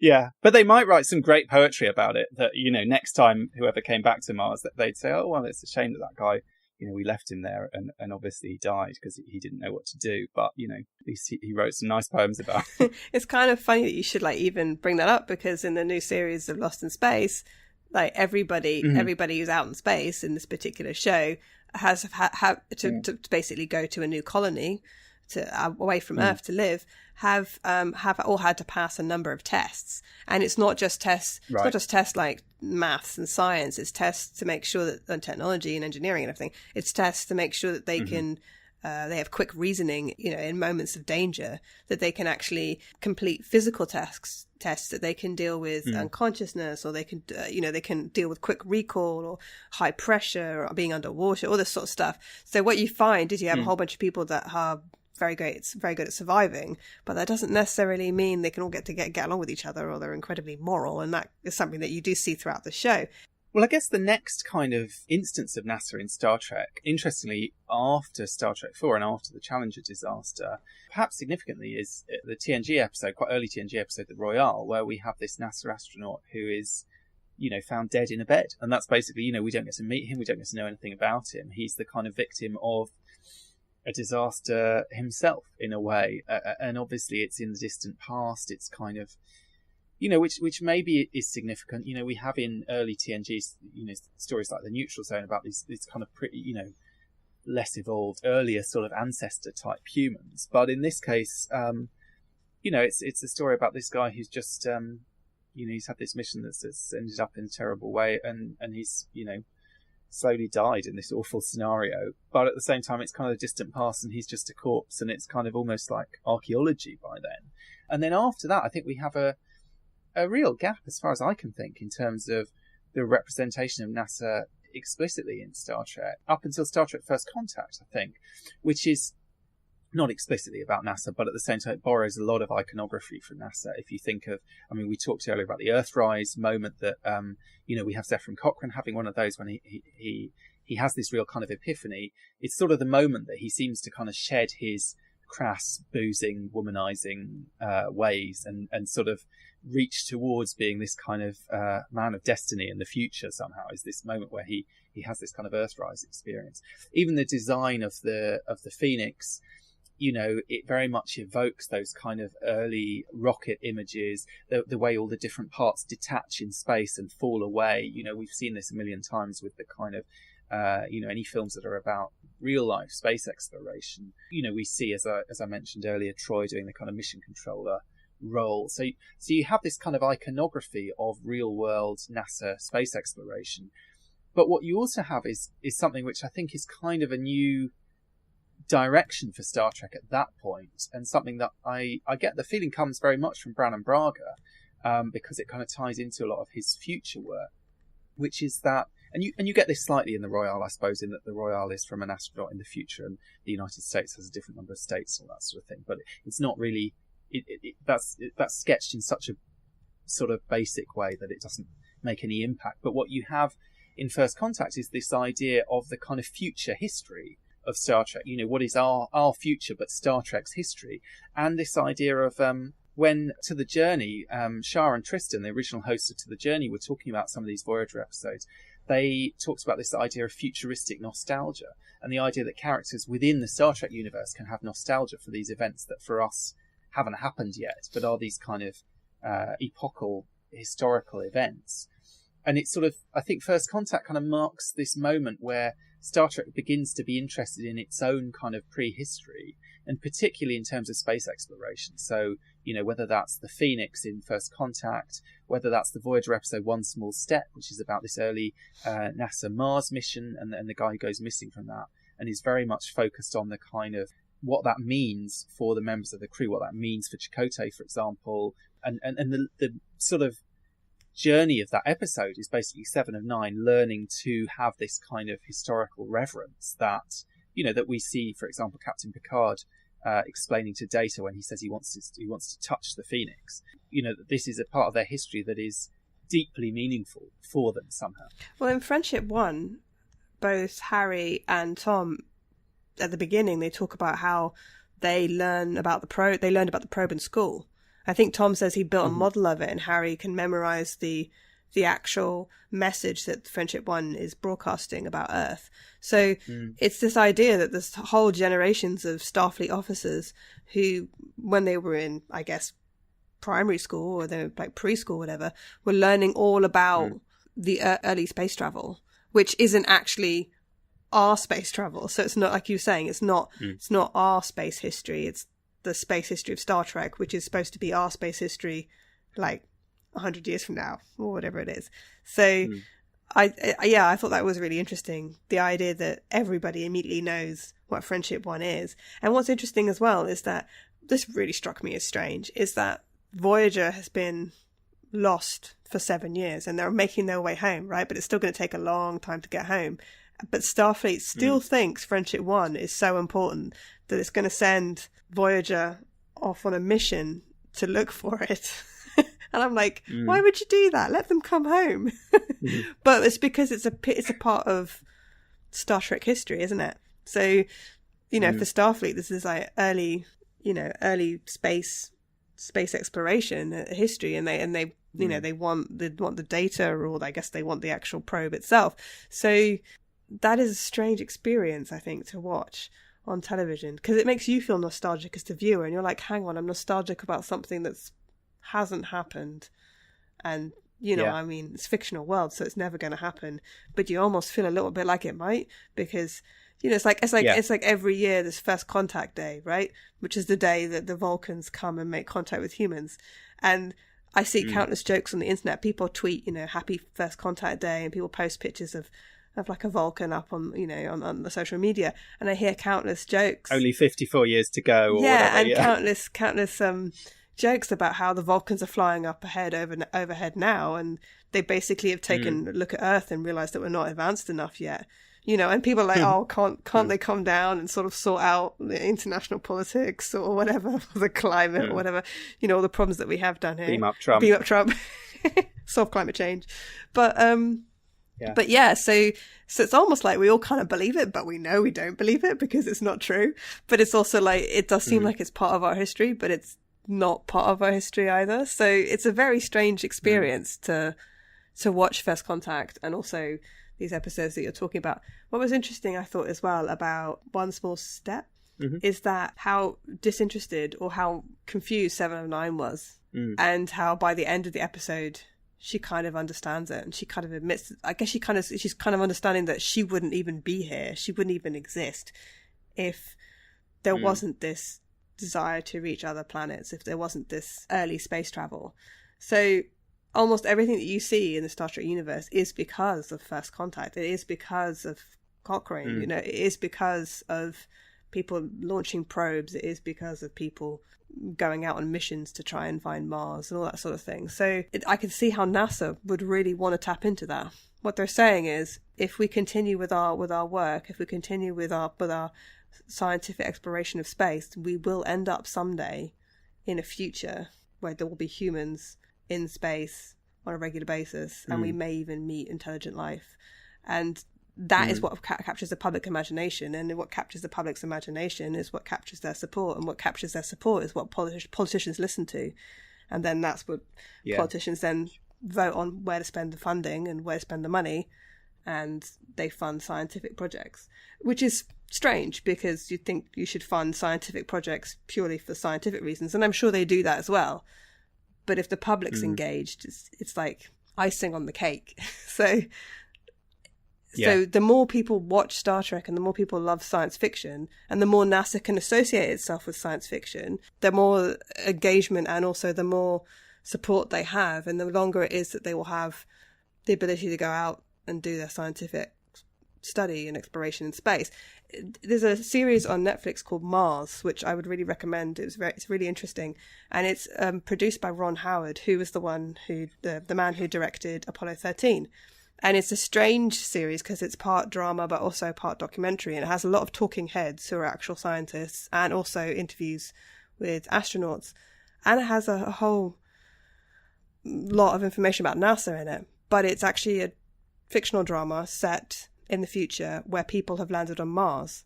Yeah, but they might write some great poetry about it. That, you know, next time whoever came back to Mars, that they'd say, "Oh well, it's a shame that guy, you know, we left him there, and obviously he died because he didn't know what to do. But you know, at least he wrote some nice poems about it." It's kind of funny that you should like even bring that up, because in the new series of Lost in Space, like everybody who's out in space in this particular show has to basically go to a new colony away from Earth to live, have all had to pass a number of tests. And it's not just tests, it's not just tests like maths and science, it's tests to make sure that, and technology and engineering and everything, it's tests to make sure that they can they have quick reasoning, you know, in moments of danger, that they can actually complete physical tests that they can deal with unconsciousness, or they can, they can deal with quick recall or high pressure or being underwater, all this sort of stuff. So what you find is you have a whole bunch of people that are very good at surviving, but that doesn't necessarily mean they can all get along with each other, or they're incredibly moral. And that is something that you do see throughout the show. Well, I guess the next kind of instance of NASA in Star Trek, interestingly, after Star Trek 4 and after the Challenger disaster, perhaps significantly, is the TNG episode, quite early TNG episode, The Royale, where we have this NASA astronaut who is, found dead in a bed. And that's basically, we don't get to meet him, we don't get to know anything about him. He's the kind of victim of a disaster himself, in a way. And obviously it's in the distant past, it's kind of, which maybe is significant. We have in early TNGs, stories like the Neutral Zone about these kind of pretty, less evolved, earlier sort of ancestor type humans. But in this case, it's a story about this guy who's just, he's had this mission that's ended up in a terrible way, and he's, slowly died in this awful scenario. But at the same time, it's kind of a distant past, and he's just a corpse, and it's kind of almost like archaeology by then. And then after that, I think we have a real gap, as far as I can think, in terms of the representation of NASA explicitly in Star Trek, up until Star Trek First Contact, I think, which is not explicitly about NASA, but at the same time it borrows a lot of iconography from NASA. If you think of, we talked earlier about the Earthrise moment that, we have Zefram Cochrane having one of those when he has this real kind of epiphany. It's sort of the moment that he seems to kind of shed his crass, boozing, womanizing ways and sort of reach towards being this kind of man of destiny in the future somehow, is this moment where he has this kind of Earthrise experience. Even the design of the Phoenix, it very much evokes those kind of early rocket images, the way all the different parts detach in space and fall away. We've seen this a million times with the kind of any films that are about real life space exploration. We see, as I mentioned earlier, Troy doing the kind of mission controller role. So you have this kind of iconography of real world NASA space exploration. But what you also have is something which I think is kind of a new direction for Star Trek at that point, and something that I get the feeling comes very much from Brannon Braga, because it kind of ties into a lot of his future work, which is that, and you get this slightly in the Royale, I suppose, in that the Royale is from an astronaut in the future, and the United States has a different number of states and all that sort of thing. But it's not really that's sketched in such a sort of basic way that it doesn't make any impact. But what you have in First Contact is this idea of the kind of future history of Star Trek. What is our future but Star Trek's history, and this idea of when To the Journey, Shah and Tristan, the original hosts of To the Journey, were talking about some of these Voyager episodes. They talked about this idea of futuristic nostalgia, and the idea that characters within the Star Trek universe can have nostalgia for these events that for us haven't happened yet, but are these kind of epochal historical events. And it's sort of, I think First Contact kind of marks this moment where Star Trek begins to be interested in its own kind of prehistory, and particularly in terms of space exploration. So, whether that's the Phoenix in First Contact, whether that's the Voyager episode One Small Step, which is about this early NASA Mars mission and the guy who goes missing from that, and is very much focused on the kind of what that means for the members of the crew, what that means for Chakotay, for example, and the sort of journey of that episode is basically 7 of 9 learning to have this kind of historical reverence that that we see, for example, Captain Picard explaining to Data when he says he wants to touch the Phoenix. That this is a part of their history that is deeply meaningful for them somehow. Well, in Friendship 1, both Harry and Tom, at the beginning, they talk about how they learned about the probe in school. I think Tom says he built a model of it, and Harry can memorize the actual message that Friendship 1 is broadcasting about Earth. So it's this idea that there's whole generations of Starfleet officers who, when they were in, I guess, primary school or they were like preschool, whatever, were learning all about the early space travel, which isn't actually our space travel. So it's not, like you were saying, it's not our space history. It's the space history of Star Trek, which is supposed to be our space history, like 100 years from now or whatever it is. So I thought that was really interesting, the idea that everybody immediately knows what Friendship 1 is. And what's interesting as well is that this really struck me as strange, is that Voyager has been lost for 7 years and they're making their way home, right? But it's still going to take a long time to get home. But Starfleet still thinks Friendship 1 is so important that it's going to send Voyager off on a mission to look for it. And I'm like, why would you do that? Let them come home. But it's because it's a part of Star Trek history, isn't it? So, for Starfleet, this is like early space exploration history, and they they want the data, or I guess they want the actual probe itself. So that is a strange experience, I think, to watch on television, because it makes you feel nostalgic as the viewer, and you're like, hang on, I'm nostalgic about something that's hasn't happened, and I mean, it's a fictional world, so it's never going to happen, but you almost feel a little bit like it might, because it's like every year this First Contact Day, right, which is the day that the Vulcans come and make contact with humans. And I see countless jokes on the internet. People tweet, happy First Contact Day, and people post pictures of like a Vulcan up on on the social media, and I hear countless jokes. Only 54 years to go, or whatever. Countless jokes about how the Vulcans are flying up overhead now, and they basically have taken a look at Earth and realised that we're not advanced enough yet. And people are like, oh, can't they come down and sort of sort out the international politics or whatever, the climate or whatever, all the problems that we have down here. Beam up Trump. Solve climate change. But so it's almost like we all kind of believe it, but we know we don't believe it because it's not true. But it's also like, it does seem like it's part of our history, but it's not part of our history either. So it's a very strange experience to watch First Contact, and also these episodes that you're talking about. What was interesting, I thought, as well, about One Small Step is that how disinterested or how confused 7 of 9 was, and how by the end of the episode she kind of understands it, and she kind of admits, I guess she's kind of understanding that she wouldn't even be here, she wouldn't even exist if there wasn't this desire to reach other planets, if there wasn't this early space travel. So almost everything that you see in the Star Trek universe is because of First Contact. It is because of Cochrane. It is because of people launching probes. It is because of people going out on missions to try and find Mars and all that sort of thing. So I can see how NASA would really want to tap into that. What they're saying is, if we continue with our work, if we continue with our scientific exploration of space, we will end up someday in a future where there will be humans in space on a regular basis, and we may even meet intelligent life. And that is what captures the public imagination, and what captures the public's imagination is what captures their support, and what captures their support is what politicians listen to, and then that's what politicians then vote on, where to spend the funding and where to spend the money, and they fund scientific projects, which is strange, because you'd think you should fund scientific projects purely for scientific reasons, and I'm sure they do that as well. But if the public's engaged, it's like icing on the cake. So the more people watch Star Trek, and the more people love science fiction, and the more NASA can associate itself with science fiction, the more engagement and also the more support they have, and the longer it is that they will have the ability to go out and do their scientific study and exploration in space. There's a series on Netflix called Mars, which I would really recommend. It's really interesting, and it's produced by Ron Howard, who was the man who directed Apollo 13. And it's a strange series because it's part drama but also part documentary, and it has a lot of talking heads who are actual scientists, and also interviews with astronauts, and it has a whole lot of information about NASA in it. But it's actually a fictional drama set in the future where people have landed on Mars,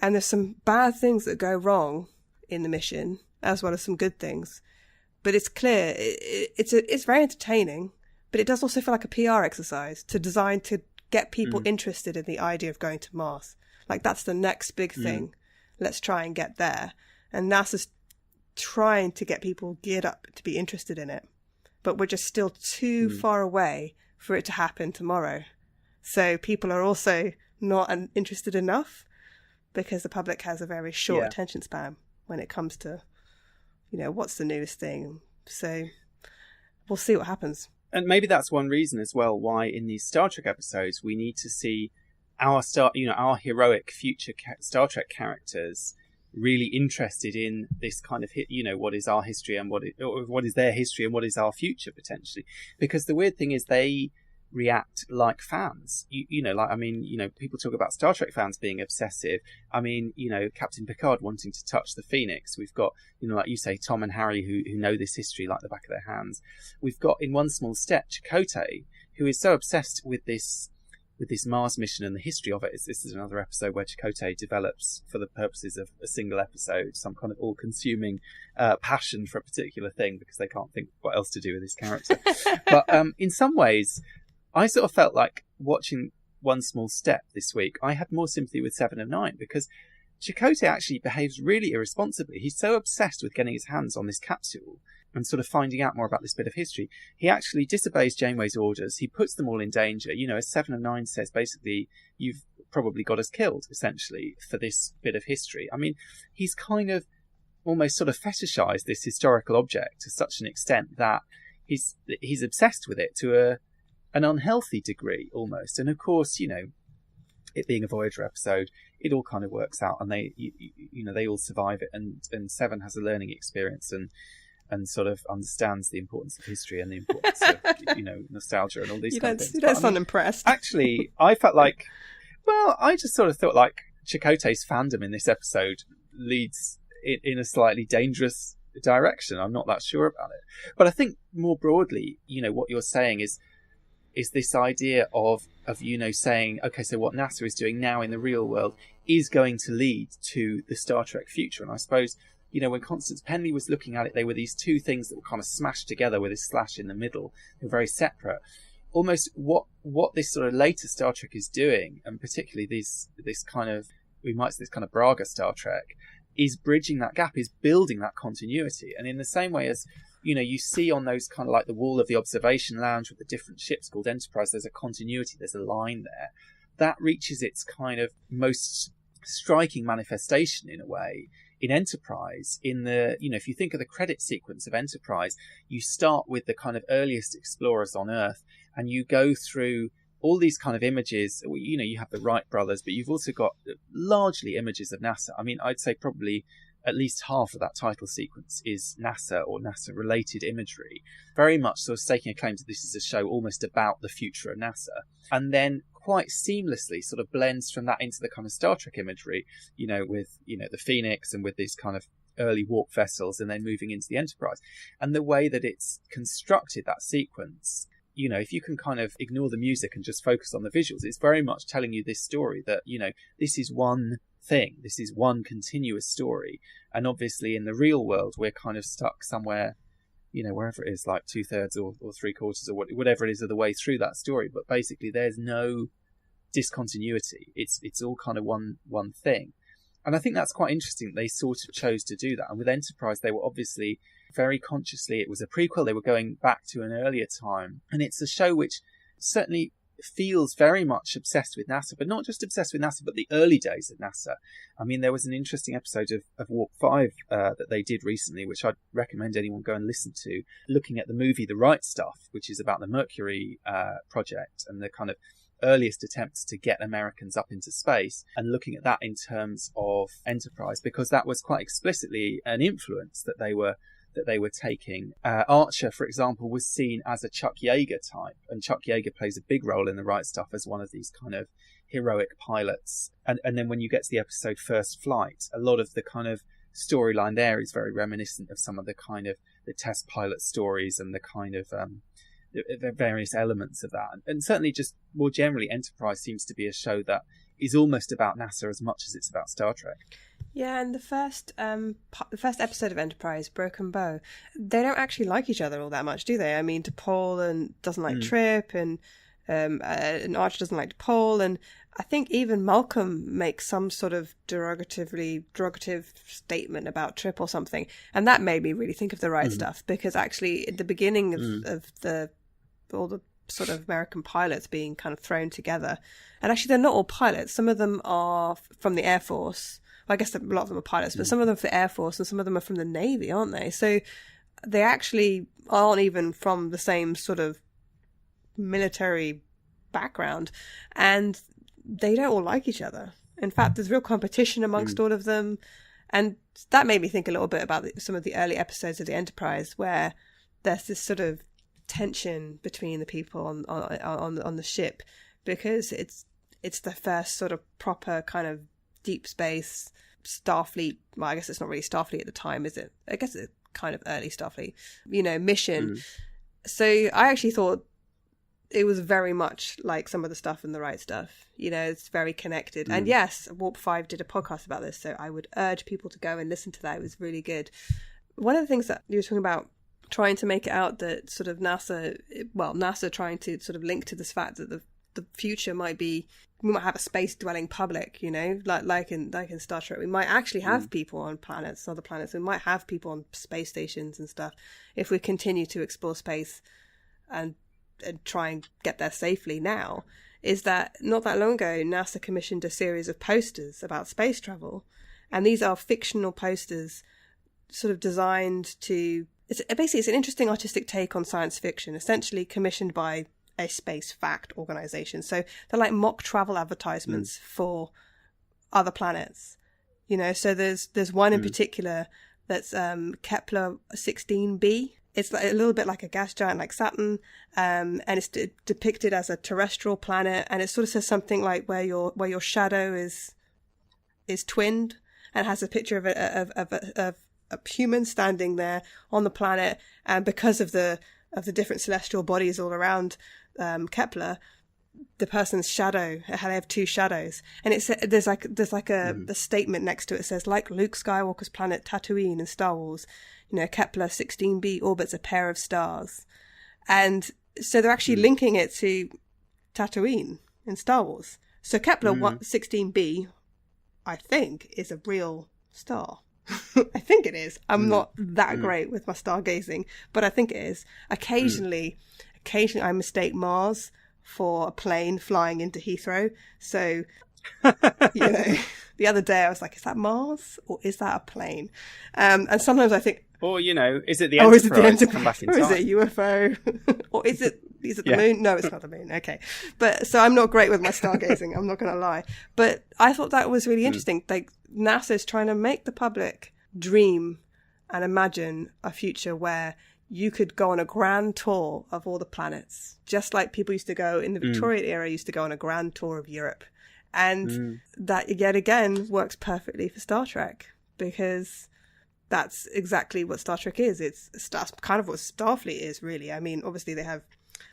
and there's some bad things that go wrong in the mission as well as some good things, but it's clear it's very entertaining, but it does also feel like a PR exercise to design to get people interested in the idea of going to Mars. Like, that's the next big thing, let's try and get there, and NASA's trying to get people geared up to be interested in it, but we're just still too far away for it to happen tomorrow. So people are also not interested enough, because the public has a very short attention span when it comes to, what's the newest thing. So we'll see what happens. And maybe that's one reason as well why in these Star Trek episodes we need to see our heroic future Star Trek characters really interested in this kind of what is our history and what is their history and what is our future potentially. Because the weird thing is they react like fans. People talk about Star Trek fans being obsessive. I mean, Captain Picard wanting to touch the Phoenix. We've got, like you say, Tom and Harry who know this history like the back of their hands. We've got in One Small Step, Chakotay, who is so obsessed with this Mars mission and the history of it. This is another episode where Chakotay develops, for the purposes of a single episode, some kind of all-consuming passion for a particular thing because they can't think what else to do with his character. But in some ways, I sort of felt like watching One Small Step this week, I had more sympathy with 7 of 9 because Chakotay actually behaves really irresponsibly. He's so obsessed with getting his hands on this capsule and sort of finding out more about this bit of history. He actually disobeys Janeway's orders. He puts them all in danger. You know, as 7 of 9 says, basically, you've probably got us killed, essentially, for this bit of history. I mean, he's kind of almost sort of fetishized this historical object to such an extent that he's obsessed with it to an unhealthy degree, almost. And of course, you know, it being a Voyager episode, it all kind of works out, and they all survive it, and 7 has a learning experience and sort of understands the importance of history and the importance of, you know, nostalgia and all these kind of things. You don't sound impressed. Actually, I felt like, well, I just sort of thought like Chakotay's fandom in this episode leads in a slightly dangerous direction. I'm not that sure about it. But I think more broadly, you know, what you're saying is this idea of, you know, saying, okay, so what NASA is doing now in the real world is going to lead to the Star Trek future. And I suppose, you know, when Constance Penley was looking at it, they were these two things that were kind of smashed together with this slash in the middle. They were very separate. Almost what this sort of later Star Trek is doing, and particularly this kind of, we might say this kind of Braga Star Trek, is bridging that gap, is building that continuity. And in the same way as, you know, you see on those kind of like the wall of the observation lounge with the different ships called Enterprise, there's a continuity, there's a line there. That reaches its kind of most striking manifestation in a way in Enterprise. In the, you know, if you think of the credit sequence of Enterprise, you start with the kind of earliest explorers on Earth, and you go through all these kind of images. You know, you have the Wright brothers, but you've also got largely images of NASA. I mean, I'd say probably at least half of that title sequence is NASA or NASA-related imagery, very much sort of staking a claim that this is a show almost about the future of NASA. And then quite seamlessly sort of blends from that into the kind of Star Trek imagery, you know, with, you know, the Phoenix and with these kind of early warp vessels, and then moving into the Enterprise. And the way that it's constructed, that sequence, you know, if you can kind of ignore the music and just focus on the visuals, it's very much telling you this story that, you know, this is one thing, this is one continuous story. And obviously in the real world, we're kind of stuck somewhere, you know, wherever it is, like 2/3 or 3/4 or whatever it is of the way through that story. But basically there's no discontinuity. It's all kind of one thing. And I think that's quite interesting that they sort of chose to do that. And with Enterprise, they were obviously very consciously, it was a prequel, they were going back to an earlier time. And it's a show which certainly feels very much obsessed with NASA, but not just obsessed with NASA, but the early days of NASA. I mean, there was an interesting episode of Warp 5 that they did recently, which I'd recommend anyone go and listen to, looking at the movie The Right Stuff, which is about the Mercury project and the kind of earliest attempts to get Americans up into space, and looking at that in terms of Enterprise, because that was quite explicitly an influence that they were taking. Archer, for example, was seen as a Chuck Yeager type, and Chuck Yeager plays a big role in The Right Stuff as one of these kind of heroic pilots. And then when you get to the episode First Flight, a lot of the kind of storyline there is very reminiscent of some of the kind of the test pilot stories and the kind of the various elements of that. And certainly just more generally, Enterprise seems to be a show that is almost about NASA as much as it's about Star Trek. Yeah, and the first episode of Enterprise, Broken Bow, they don't actually like each other all that much, do they? I mean, DePaul doesn't like Trip, and Archer doesn't like DePaul, and I think even Malcolm makes some sort of derogative statement about Trip or something, and that made me really think of The Right Stuff, because actually at the beginning of all the sort of American pilots being kind of thrown together, and actually they're not all pilots. Some of them are from the Air Force. Well, I guess a lot of them are pilots, but some of them are for the Air Force and some of them are from the Navy, aren't they? So they actually aren't even from the same sort of military background, and they don't all like each other. In fact, there's real competition amongst all of them, and that made me think a little bit about some of the early episodes of the Enterprise, where there's this sort of tension between the people on the ship, because it's the first sort of proper kind of deep space Starfleet. Well, I guess it's not really Starfleet at the time, is it? I guess it's kind of early Starfleet, mission. So I actually thought it was very much like some of the stuff in The Right Stuff. You know, it's very connected. And yes, Warp 5 did a podcast about this, so I would urge people to go and listen to that. It was really good. One of the things that you were talking about, trying to make it out that sort of NASA trying to sort of link to this fact that the future might be, we might have a space-dwelling public, you know, like in Star Trek. We might actually have people on planets, other planets. We might have people on space stations and stuff if we continue to explore space and try and get there safely now. Is that not that long ago, NASA commissioned a series of posters about space travel, and these are fictional posters sort of designed to... It's an interesting artistic take on science fiction, essentially commissioned by a space fact organization. So they're like mock travel advertisements for other planets, you know. So there's one in particular that's Kepler 16b. It's like a little bit like a gas giant like Saturn, and it's depicted as a terrestrial planet, and it sort of says something like where your shadow is twinned, and has a picture of a human standing there on the planet, and because of the different celestial bodies all around Kepler, the person's shadow, they have two shadows, and there's like a statement next to it. It says, like Luke Skywalker's planet Tatooine in Star Wars, you know, Kepler 16b orbits a pair of stars, and so they're actually linking it to Tatooine in Star Wars. So Kepler 16b, I think, is a real star. I think it is. I'm not that great with my stargazing, but I think it is. Occasionally I mistake Mars for a plane flying into Heathrow. So, you know, the other day I was like, is that Mars or is that a plane? And sometimes I think... Or, you know, is it the Enterprise to come back in time? Or is it a UFO? Or is it the moon? No, it's not the moon. Okay. But so I'm not great with my stargazing. I'm not going to lie. But I thought that was really interesting. Like, NASA's trying to make the public dream and imagine a future where you could go on a grand tour of all the planets, just like people used to go in the Victorian era, used to go on a grand tour of Europe. And that, yet again, works perfectly for Star Trek, because that's exactly what Star Trek is. That's kind of what Starfleet is, really. I mean, obviously they have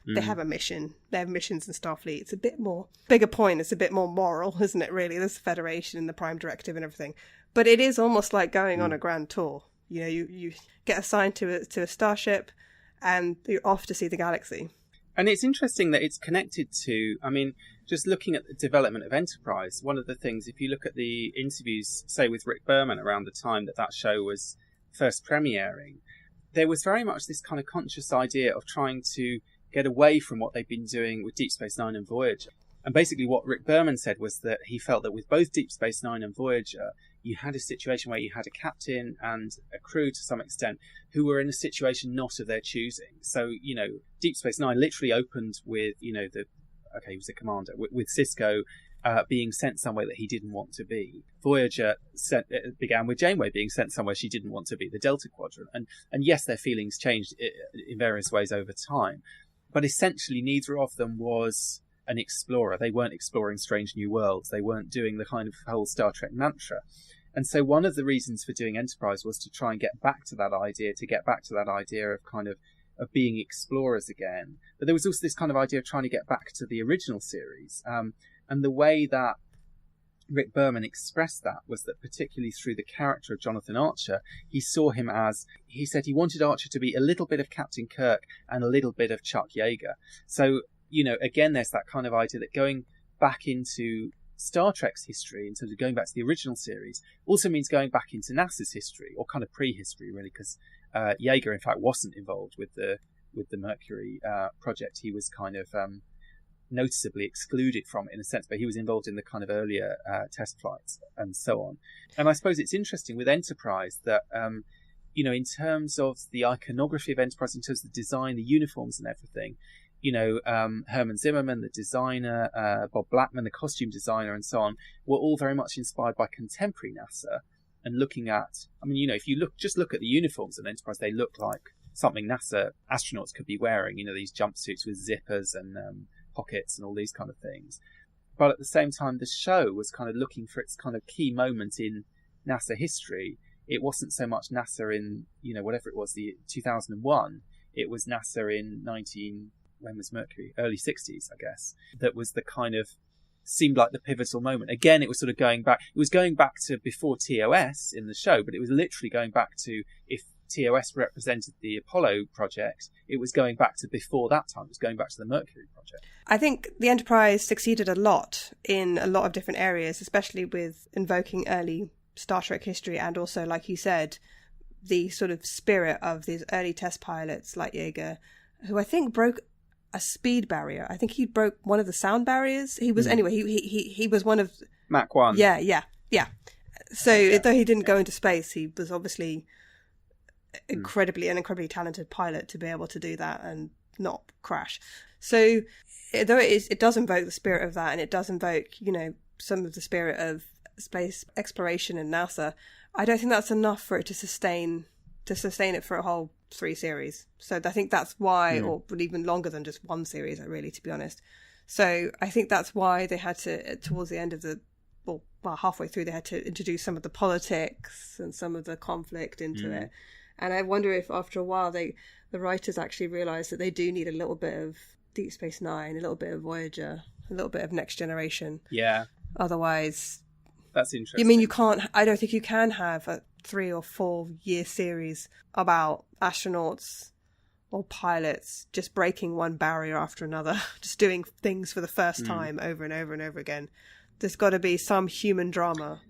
a mission. They have missions in Starfleet. It's a bit more bigger point. It's a bit more moral, isn't it? Really, there's the Federation and the Prime Directive and everything. But it is almost like going on a grand tour. You know, you get assigned to a starship, and you're off to see the galaxy. And it's interesting that it's connected to, I mean, just looking at the development of Enterprise, one of the things, if you look at the interviews, say, with Rick Berman around the time that show was first premiering, there was very much this kind of conscious idea of trying to get away from what they'd been doing with Deep Space Nine and Voyager. And basically what Rick Berman said was that he felt that with both Deep Space Nine and Voyager, you had a situation where you had a captain and a crew to some extent who were in a situation not of their choosing. So, you know, Deep Space Nine literally opened with, you know, he was a commander, with Sisko being sent somewhere that he didn't want to be. Voyager began with Janeway being sent somewhere she didn't want to be, the Delta Quadrant. And yes, their feelings changed in various ways over time. But essentially, neither of them was an explorer. They weren't exploring strange new worlds. They weren't doing the kind of whole Star Trek mantra. And so one of the reasons for doing Enterprise was to try and get back to that idea, of kind of being explorers again. But there was also this kind of idea of trying to get back to the original series. And the way that Rick Berman expressed that was that, particularly through the character of Jonathan Archer, he saw him as, he said he wanted Archer to be a little bit of Captain Kirk and a little bit of Chuck Yeager. So, you know, again, there's that kind of idea that going back into Star Trek's history, in terms of going back to the original series, also means going back into NASA's history, or kind of prehistory, really, because Yeager, in fact, wasn't involved with the Mercury project. He was kind of noticeably excluded from it, in a sense, but he was involved in the kind of earlier test flights and so on. And I suppose it's interesting with Enterprise that, you know, in terms of the iconography of Enterprise, in terms of the design, the uniforms and everything, you know, Herman Zimmerman, the designer, Bob Blackman, the costume designer, and so on, were all very much inspired by contemporary NASA. And looking at, I mean, you know, if you just look at the uniforms of Enterprise, they look like something NASA astronauts could be wearing. You know, these jumpsuits with zippers and pockets and all these kind of things. But at the same time, the show was kind of looking for its kind of key moment in NASA history. It wasn't so much NASA in, you know, whatever it was, the 2001. It was NASA in when was Mercury? Early 60s, I guess. That was the kind of, seemed like the pivotal moment. Again, it was sort of going back. It was going back to before TOS in the show, but it was literally going back to, if TOS represented the Apollo project, it was going back to before that time. It was going back to the Mercury project. I think the Enterprise succeeded a lot in a lot of different areas, especially with invoking early Star Trek history, and also, like you said, the sort of spirit of these early test pilots like Yeager, who I think broke a speed barrier. I think he broke one of the sound barriers. He was anyway. He was one of Mach 1. Yeah. So though he didn't go into space, he was obviously an incredibly talented pilot to be able to do that and not crash. So though it does invoke the spirit of that, and it does invoke, you know, some of the spirit of space exploration in NASA, I don't think that's enough for it to sustain it for a whole 3 series. So I think that's why, or even longer than just 1 series, really, to be honest. So I think that's why they had to, towards the end of well, halfway through, they had to introduce some of the politics and some of the conflict into it. And I wonder if after a while the writers actually realised that they do need a little bit of Deep Space Nine, a little bit of Voyager, a little bit of Next Generation. Yeah. Otherwise, that's interesting. You mean you can't? I don't think you can have a 3 or 4 year series about astronauts or pilots just breaking one barrier after another, just doing things for the first time over and over and over again. There's got to be some human drama.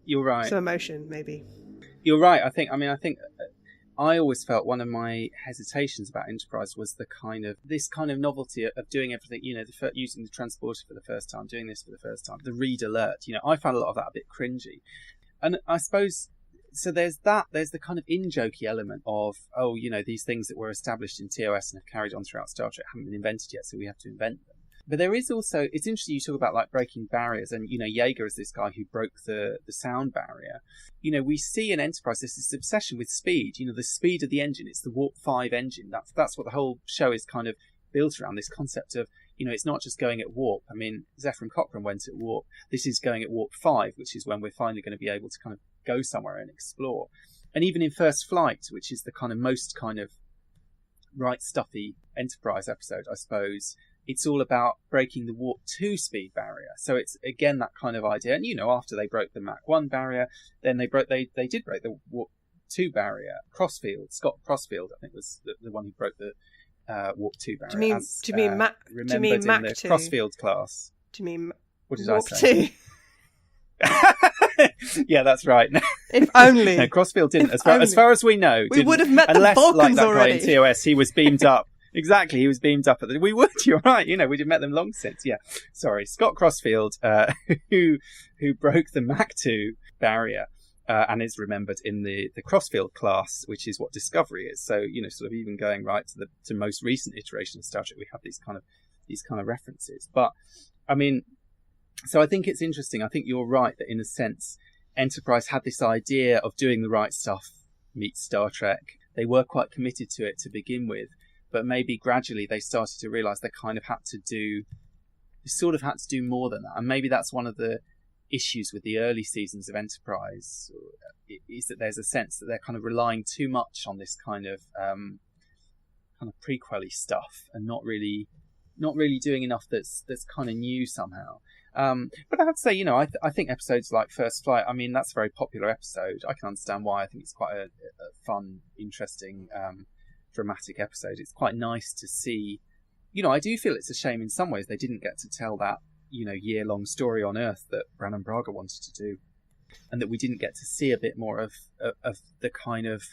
You're right. Some emotion, maybe. You're right. I always felt one of my hesitations about Enterprise was this kind of novelty of doing everything, you know, using the transporter for the first time, doing this for the first time, the read alert. You know, I found a lot of that a bit cringy. And I suppose, so there's the kind of in-jokey element of, oh, you know, these things that were established in TOS and have carried on throughout Star Trek haven't been invented yet, so we have to invent them. But there is also, it's interesting you talk about like breaking barriers, and, you know, Yeager is this guy who broke the sound barrier. You know, we see in Enterprise this obsession with speed, you know, the speed of the engine. It's the Warp 5 engine. That's what the whole show is kind of built around, this concept of, you know, it's not just going at warp. I mean, Zephyr and Cochrane went at warp. This is going at warp 5, which is when we're finally going to be able to kind of go somewhere and explore. And even in First Flight, which is the kind of most kind of right stuffy Enterprise episode, I suppose, it's all about breaking the Warp 2 speed barrier. So it's, again, that kind of idea. And, you know, after they broke the Mach 1 barrier, then they did break the Warp 2 barrier. Scott Crossfield, I think, was the one who broke the Warp 2 barrier. Do you mean Mach 2? Crossfield class. Do you mean what did Warp I say? 2? Yeah, that's right. If only. No, Crossfield didn't. As far as we know, we would have met the unless, Vulcans like that already. guy in TOS, he was beamed up. Exactly, he was beamed up we would, you're right, you know, we'd have met them long since, yeah. Sorry, Scott Crossfield, who broke the Mach 2 barrier, and is remembered in the Crossfield class, which is what Discovery is. So, you know, sort of even going right to the most recent iteration of Star Trek, we have these kind of references. But, I mean, so I think it's interesting. I think you're right that in a sense, Enterprise had this idea of doing the right stuff meets Star Trek. They were quite committed to it to begin with. But maybe gradually they started to realise they had to do more than that. And maybe that's one of the issues with the early seasons of Enterprise, is that there's a sense that they're kind of relying too much on this kind of prequel-y stuff and not really doing enough that's kind of new somehow. But I have to say, you know, I think episodes like First Flight, I mean, that's a very popular episode. I can understand why. I think it's quite a fun, interesting, dramatic episode. It's quite nice to see, you know, I do feel it's a shame in some ways they didn't get to tell that, you know, year-long story on Earth that Brannon Braga wanted to do, and that we didn't get to see a bit more of the kind of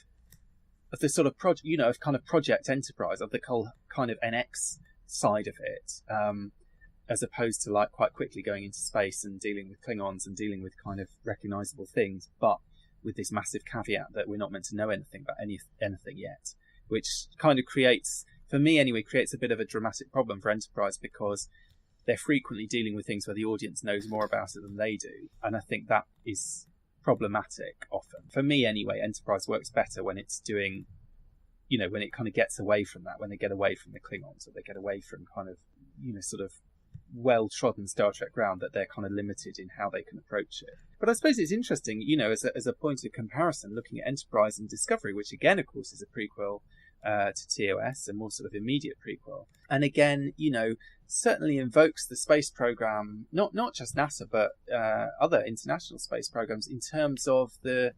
the sort of Project Enterprise, of the whole kind of NX side of it, as opposed to like quite quickly going into space and dealing with Klingons and dealing with kind of recognizable things, but with this massive caveat that we're not meant to know anything about anything yet. Which kind of creates, for me anyway, a bit of a dramatic problem for Enterprise, because they're frequently dealing with things where the audience knows more about it than they do. And I think that is problematic often. For me anyway, Enterprise works better when it's doing, you know, when it kind of gets away from that, when they get away from the Klingons, or they get away from kind of, you know, sort of well-trodden Star Trek ground, that they're kind of limited in how they can approach it. But I suppose it's interesting, you know, as a point of comparison, looking at Enterprise and Discovery, which again, of course, is a prequel, to TOS, a more sort of immediate prequel. And again, certainly invokes the space program, not just NASA, but other international space programs in terms of the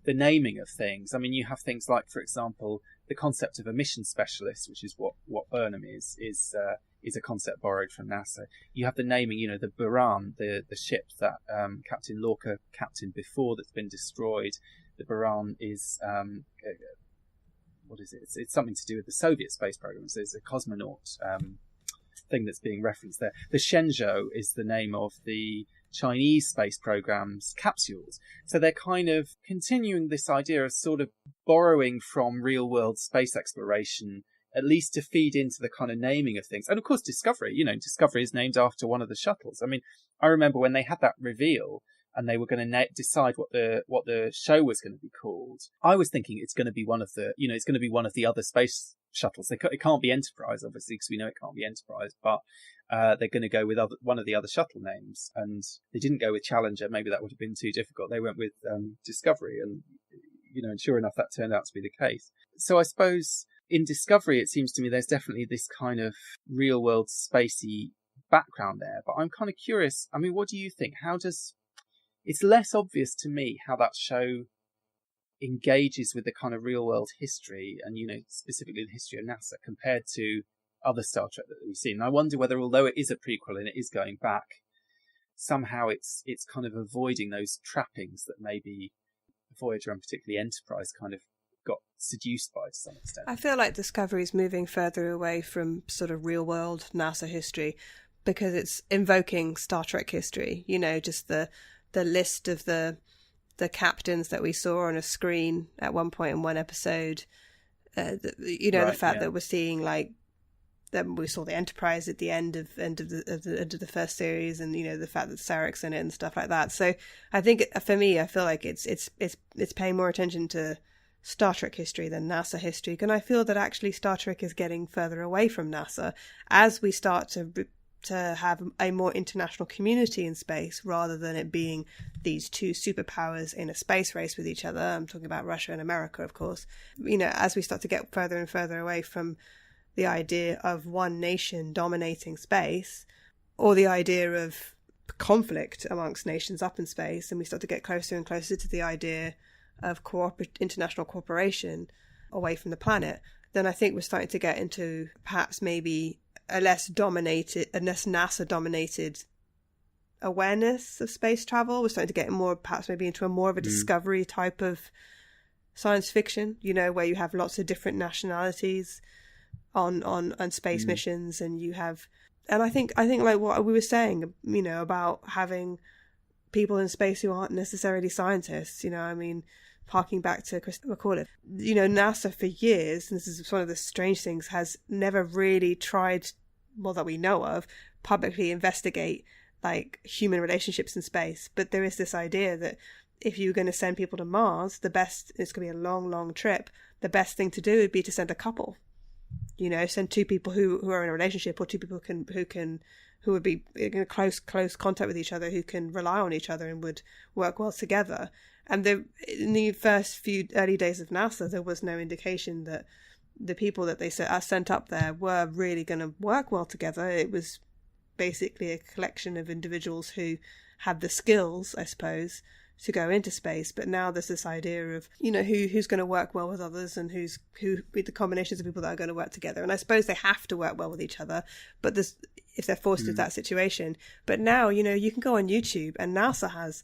naming of things. I mean, you have things like, for example, the concept of a mission specialist, which is what Burnham is a concept borrowed from NASA. You have the naming, the Buran, the ship that Captain Lorca captained before that's been destroyed. The Buran is what is it? It's something to do with the Soviet space program. So there's a cosmonaut thing that's being referenced there. The Shenzhou is the name of the Chinese space program's capsules. So they're kind of continuing this idea of sort of borrowing from real world space exploration, at least to feed into the kind of naming of things. And of course, Discovery, Discovery is named after one of the shuttles. I mean, I remember when they had that reveal and they were going to decide what the show was going to be called. I was thinking it's going to be one of the other space shuttles. It can't be Enterprise, obviously, because we know it can't be Enterprise, but they're going to go with one of the other shuttle names. And they didn't go with Challenger. Maybe that would have been too difficult. They went with Discovery, and and sure enough, that turned out to be the case. So I suppose in Discovery, it seems to me there's definitely this kind of real world spacey background there. But I'm kind of curious. I mean, what do you think? It's less obvious to me how that show engages with the kind of real world history and, specifically the history of NASA compared to other Star Trek that we've seen. And I wonder whether, although it is a prequel and it is going back, somehow it's kind of avoiding those trappings that maybe Voyager and particularly Enterprise kind of got seduced by to some extent. I feel like Discovery is moving further away from sort of real world NASA history because it's invoking Star Trek history, just the list of the captains that we saw on a screen at one point in one episode, the fact that we're seeing that we saw the Enterprise at the end of the first series, and the fact that Sarek's in it and stuff like that. So I think for me, I feel like it's paying more attention to Star Trek history than NASA history, and I feel that actually Star Trek is getting further away from NASA as we start to have a more international community in space rather than it being these two superpowers in a space race with each other. I'm talking about Russia and America, of course. As we start to get further and further away from the idea of one nation dominating space or the idea of conflict amongst nations up in space, and we start to get closer and closer to the idea of international cooperation away from the planet, then I think we're starting to get into perhaps maybe a less NASA dominated awareness of space travel. We're starting to get perhaps maybe into more of a discovery type of science fiction, where you have lots of different nationalities on space missions, and I think like what we were saying, about having people in space who aren't necessarily scientists, harking back to McCullough, NASA for years, and this is one of the strange things, has never really tried, that we know of, publicly investigate human relationships in space. But there is this idea that if you're going to send people to Mars, it's going to be a long, long trip. The best thing to do would be to send a couple. Send two people who are in a relationship, or two people who would be in close contact with each other, who can rely on each other and would work well together. And in the first few early days of NASA, there was no indication that the people that they sent up there were really going to work well together. It was basically a collection of individuals who had the skills, I suppose, to go into space. But now there's this idea of, who's going to work well with others, and who with the combinations of people that are going to work together. And I suppose they have to work well with each other, but if they're forced into that situation. But now, you can go on YouTube, and NASA has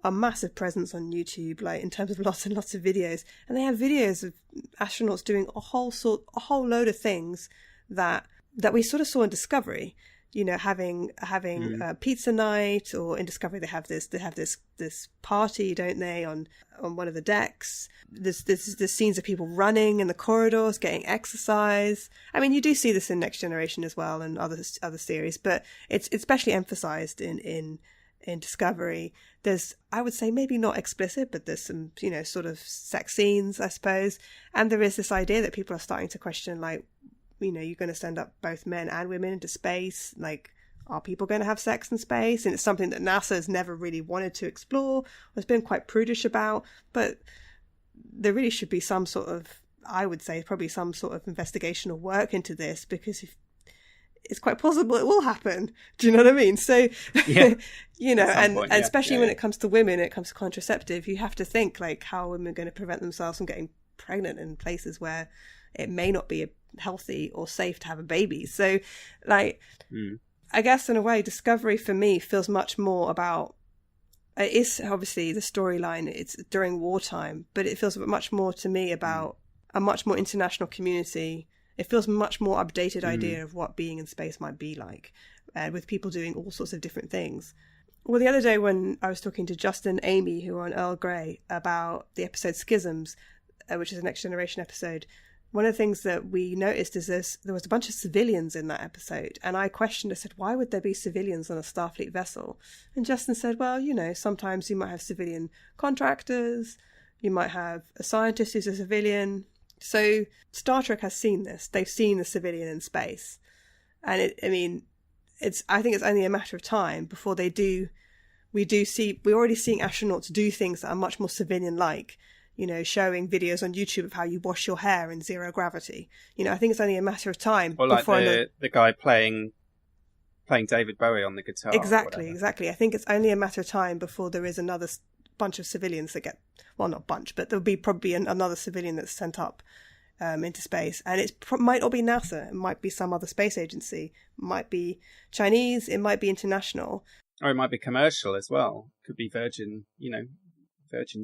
a massive presence on YouTube, in terms of lots and lots of videos, and they have videos of astronauts doing a whole load of things that we sort of saw in Discovery. Having pizza night, or in Discovery they have this party, don't they, on one of the decks. There's scenes of people running in the corridors, getting exercise. I mean, you do see this in Next Generation as well, and other series, but it's especially emphasized in Discovery. There's, I would say, maybe not explicit, but there's some, sort of sex scenes, I suppose. And there is this idea that people are starting to question, you're going to send up both men and women into space. Are people going to have sex in space? And it's something that NASA has never really wanted to explore, or has been quite prudish about. But there really should be some sort of I would say probably some sort of investigation or work into this, because if it's quite possible it will happen. Do you know what I mean? So, Yeah. you know, and point, especially when it comes to women, it comes to contraceptive, you have to think like, how are women going to prevent themselves from getting pregnant in places where it may not be healthy or safe to have a baby. So, like, I guess in a way, Discovery for me feels much more about, it is obviously the storyline, it's during wartime, but it feels much more to me about a much more international community. It feels much more updated idea of what being in space might be like, with people doing all sorts of different things. Well, the other day when I was talking to Justin and Amy, who were on Earl Grey, about the episode Schisms, which is a Next Generation episode, one of the things that we noticed is there was a bunch of civilians in that episode. And I questioned, I said, why would there be civilians on a Starfleet vessel? And Justin said, well, you know, sometimes you might have civilian contractors, you might have a scientist who's a civilian. So Star Trek has seen this. They've seen the civilian in space. And I think it's only a matter of time before they do. We're already seeing astronauts do things that are much more civilian-like. You know, showing videos on YouTube of how you wash your hair in zero gravity. You know, I think it's only a matter of time. Or like the guy playing David Bowie on the guitar. Exactly. I think it's only a matter of time before there is another bunch of civilians that get, well, not bunch, but there'll be probably another civilian that's sent up into space. And it might not be NASA. It might be some other space agency. It might be Chinese. It might be international. Or it might be commercial as well. Could be Virgin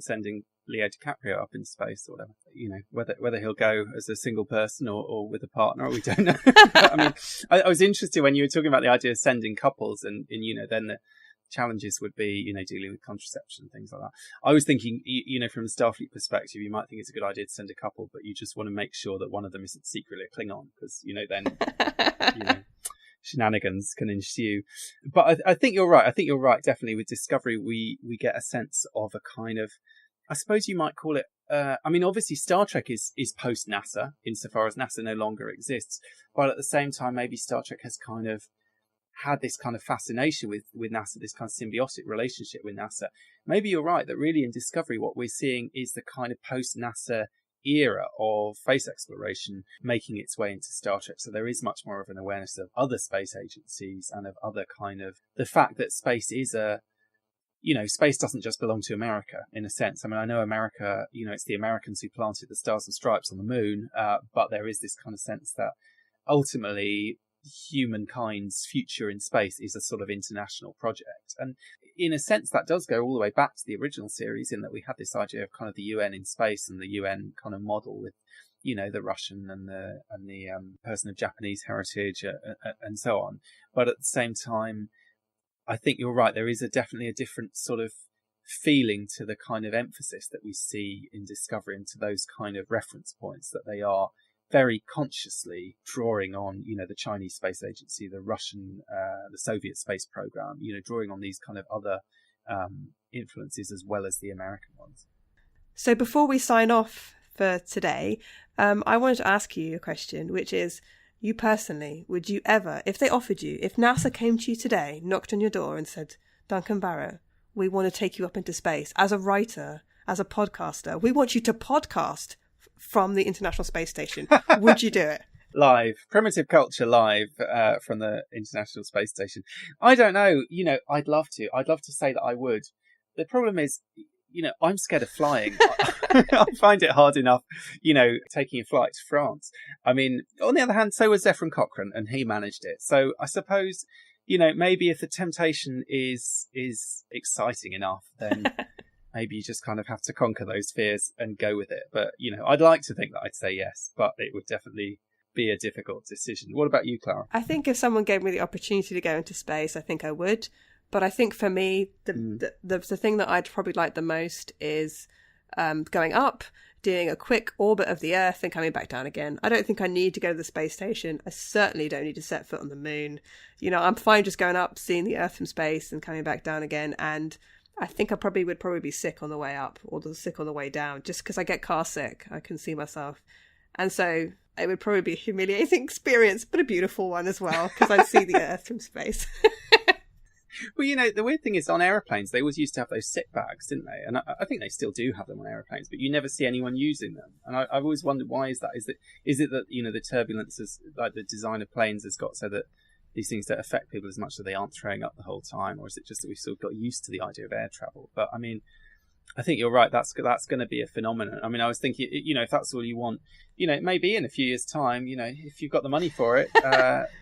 sending Leo DiCaprio up in space or whatever. You know, whether he'll go as a single person or with a partner, we don't know. But, I mean, I was interested when you were talking about the idea of sending couples, and you know, then the challenges would be, you know, dealing with contraception and things like that. I was thinking, you know, from a Starfleet perspective, you might think it's a good idea to send a couple, but you just want to make sure that one of them isn't secretly a Klingon, because, you know, then you know, shenanigans can ensue. But I think you're right. Definitely with Discovery, we get a sense of a kind of, I suppose you might call it, I mean, obviously Star Trek is post-NASA, insofar as NASA no longer exists. But at the same time, maybe Star Trek has kind of had this kind of fascination with NASA, this kind of symbiotic relationship with NASA. Maybe you're right that really in Discovery, what we're seeing is the kind of post-NASA era of space exploration making its way into Star Trek. So there is much more of an awareness of other space agencies and of other kind of the fact that space is space doesn't just belong to America in a sense. I mean, I know America, you know, it's the Americans who planted the stars and stripes on the moon, but there is this kind of sense that ultimately humankind's future in space is a sort of international project. And in a sense, that does go all the way back to the original series, in that we had this idea of kind of the UN in space and the UN kind of model with, you know, the Russian and the person of Japanese heritage and so on. But at the same time, I think you're right. There is definitely a different sort of feeling to the kind of emphasis that we see in Discovery, and to those kind of reference points that they are very consciously drawing on, you know, the Chinese Space Agency, the Russian, the Soviet space program, you know, drawing on these kind of other influences as well as the American ones. So before we sign off for today, I wanted to ask you a question, which is, you personally, would you ever, if they offered you, if NASA came to you today, knocked on your door and said, Duncan Barrett, we want to take you up into space as a writer, as a podcaster, we want you to podcast from the International Space Station, would you do it? Live, Primitive Culture live from the International Space Station. I don't know, you know, I'd love to say that I would. The problem is, you know, I'm scared of flying. I find it hard enough, you know, taking a flight to France. I mean, on the other hand, so was Zefram Cochrane, and he managed it. So I suppose, you know, maybe if the temptation is exciting enough, then maybe you just kind of have to conquer those fears and go with it. But, you know, I'd like to think that I'd say yes, but it would definitely be a difficult decision. What about you, Clara? I think if someone gave me the opportunity to go into space, I think I would. But I think for me, the thing that I'd probably like the most is going up, doing a quick orbit of the Earth and coming back down again. I don't think I need to go to the space station. I certainly don't need to set foot on the moon. You know, I'm fine just going up, seeing the Earth from space and coming back down again. And I think I would probably be sick on the way up or sick on the way down, just because I get car sick. I can see myself. And so it would probably be a humiliating experience, but a beautiful one as well, because I'd see the Earth from space. Well, the weird thing is on aeroplanes, they always used to have those sit bags, didn't they? And I think they still do have them on aeroplanes, but you never see anyone using them. And I've always wondered, why is that? Is it that, the turbulence is, like, the design of planes has got so that these things don't affect people as much, so they aren't throwing up the whole time? Or is it just that we've sort of got used to the idea of air travel? But I mean, I think you're right. That's going to be a phenomenon. I mean, I was thinking, if that's all you want, maybe in a few years' time, if you've got the money for it,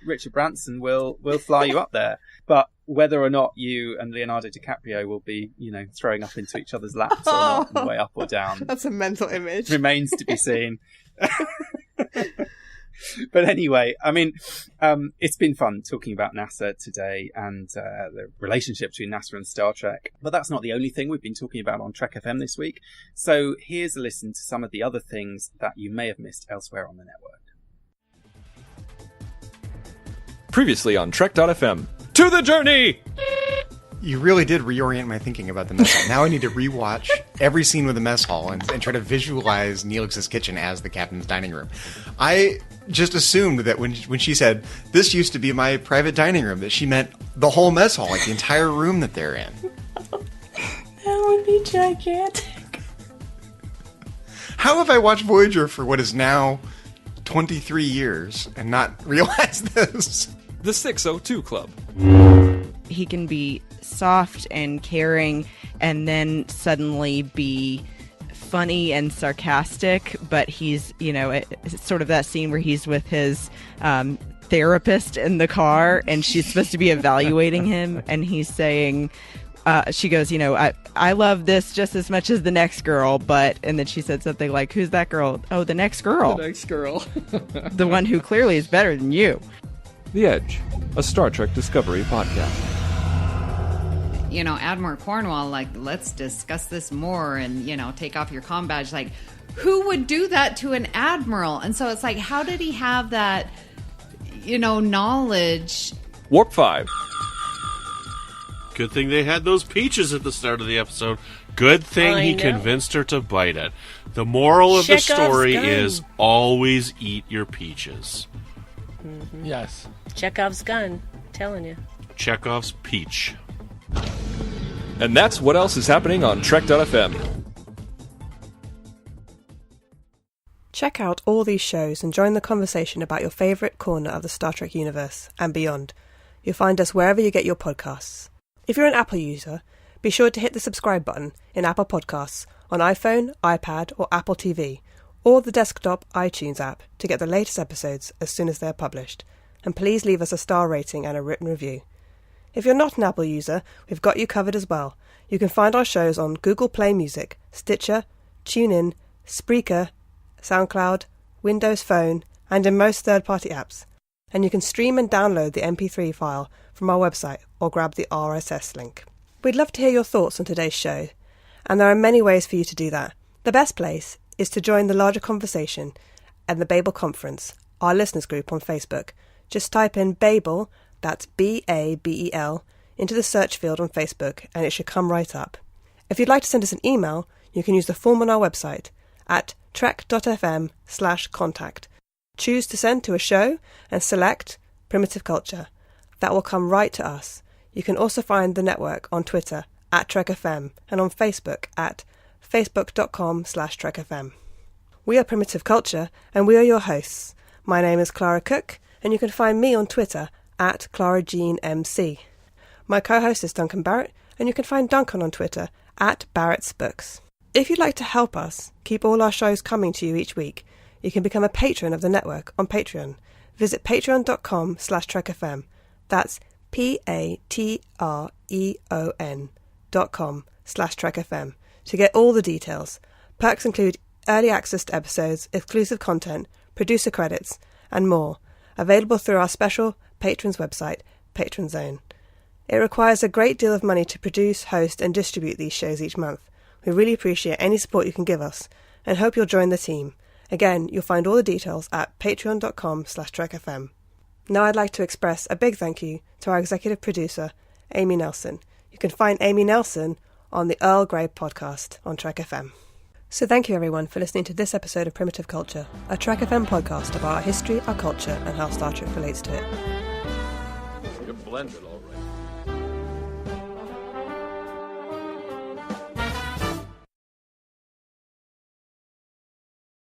Richard Branson will fly you up there. But whether or not you and Leonardo DiCaprio will be, throwing up into each other's laps or not, on the way up or down, that's a mental image. Remains to be seen. But anyway, I mean, it's been fun talking about NASA today and the relationship between NASA and Star Trek. But that's not the only thing we've been talking about on Trek FM this week. So here's a listen to some of the other things that you may have missed elsewhere on the network. Previously on Trek.fm. To the journey! You really did reorient my thinking about the mess hall. Now I need to rewatch every scene with the mess hall and try to visualize Neelix's kitchen as the captain's dining room. I just assumed that when she said, "This used to be my private dining room," that she meant the whole mess hall, like the entire room that they're in. That would be gigantic. How have I watched Voyager for what is now 23 years and not realized this? The 602 Club. He can be soft and caring and then suddenly be funny and sarcastic, but he's, it's sort of that scene where he's with his therapist in the car and she's supposed to be evaluating him and he's saying, she goes, I love this just as much as the next girl, and then she said something like, "Who's that girl?" "Oh, the next girl." The next girl. The one who clearly is better than you. The Edge, a Star Trek Discovery podcast. Admiral Cornwall, let's discuss this more and, take off your comm badge. Who would do that to an admiral? And so it's how did he have that, knowledge? Warp 5. Good thing they had those peaches at the start of the episode. Good thing he convinced her to bite it. The moral of the story is always eat your peaches. Mm-hmm. Yes. Chekhov's gun. Telling you. Chekhov's peach. And that's what else is happening on Trek.fm. Check out all these shows and join the conversation about your favourite corner of the Star Trek universe and beyond. You'll find us wherever you get your podcasts. If you're an Apple user, be sure to hit the subscribe button in Apple Podcasts on iPhone, iPad or Apple TV, or the desktop iTunes app to get the latest episodes as soon as they're published. And please leave us a star rating and a written review. If you're not an Apple user, we've got you covered as well. You can find our shows on Google Play Music, Stitcher, TuneIn, Spreaker, SoundCloud, Windows Phone, and in most third-party apps. And you can stream and download the MP3 file from our website or grab the RSS link. We'd love to hear your thoughts on today's show, and there are many ways for you to do that. The best place is to join the larger conversation at the Babel Conference, our listeners group on Facebook. Just type in Babel, that's B-A-B-E-L, into the search field on Facebook and it should come right up. If you'd like to send us an email, you can use the form on our website at trek.fm/contact. Choose to send to a show and select Primitive Culture. That will come right to us. You can also find the network on Twitter at TrekFM and on Facebook at facebook.com/TrekFM. We are Primitive Culture and we are your hosts. My name is Clara Cook and you can find me on Twitter at ClaraJeanMC. My co-host is Duncan Barrett and you can find Duncan on Twitter at Barrett's Books. If you'd like to help us keep all our shows coming to you each week, you can become a patron of the network on Patreon. Visit patreon.com/TrekFM. That's patreon.com/TrekFM to get all the details. Perks include early access to episodes, exclusive content, producer credits, and more, available through our special patrons website, Patron Zone. It requires a great deal of money to produce, host, and distribute these shows each month. We really appreciate any support you can give us, and hope you'll join the team. Again, you'll find all the details at patreon.com/TrekFM. Now I'd like to express a big thank you to our executive producer, Amy Nelson. You can find Amy Nelson on the Earl Grey podcast on Trek FM. So thank you everyone for listening to this episode of Primitive Culture, a Trek FM podcast about our history, our culture, and how Star Trek relates to it. You're blended all right.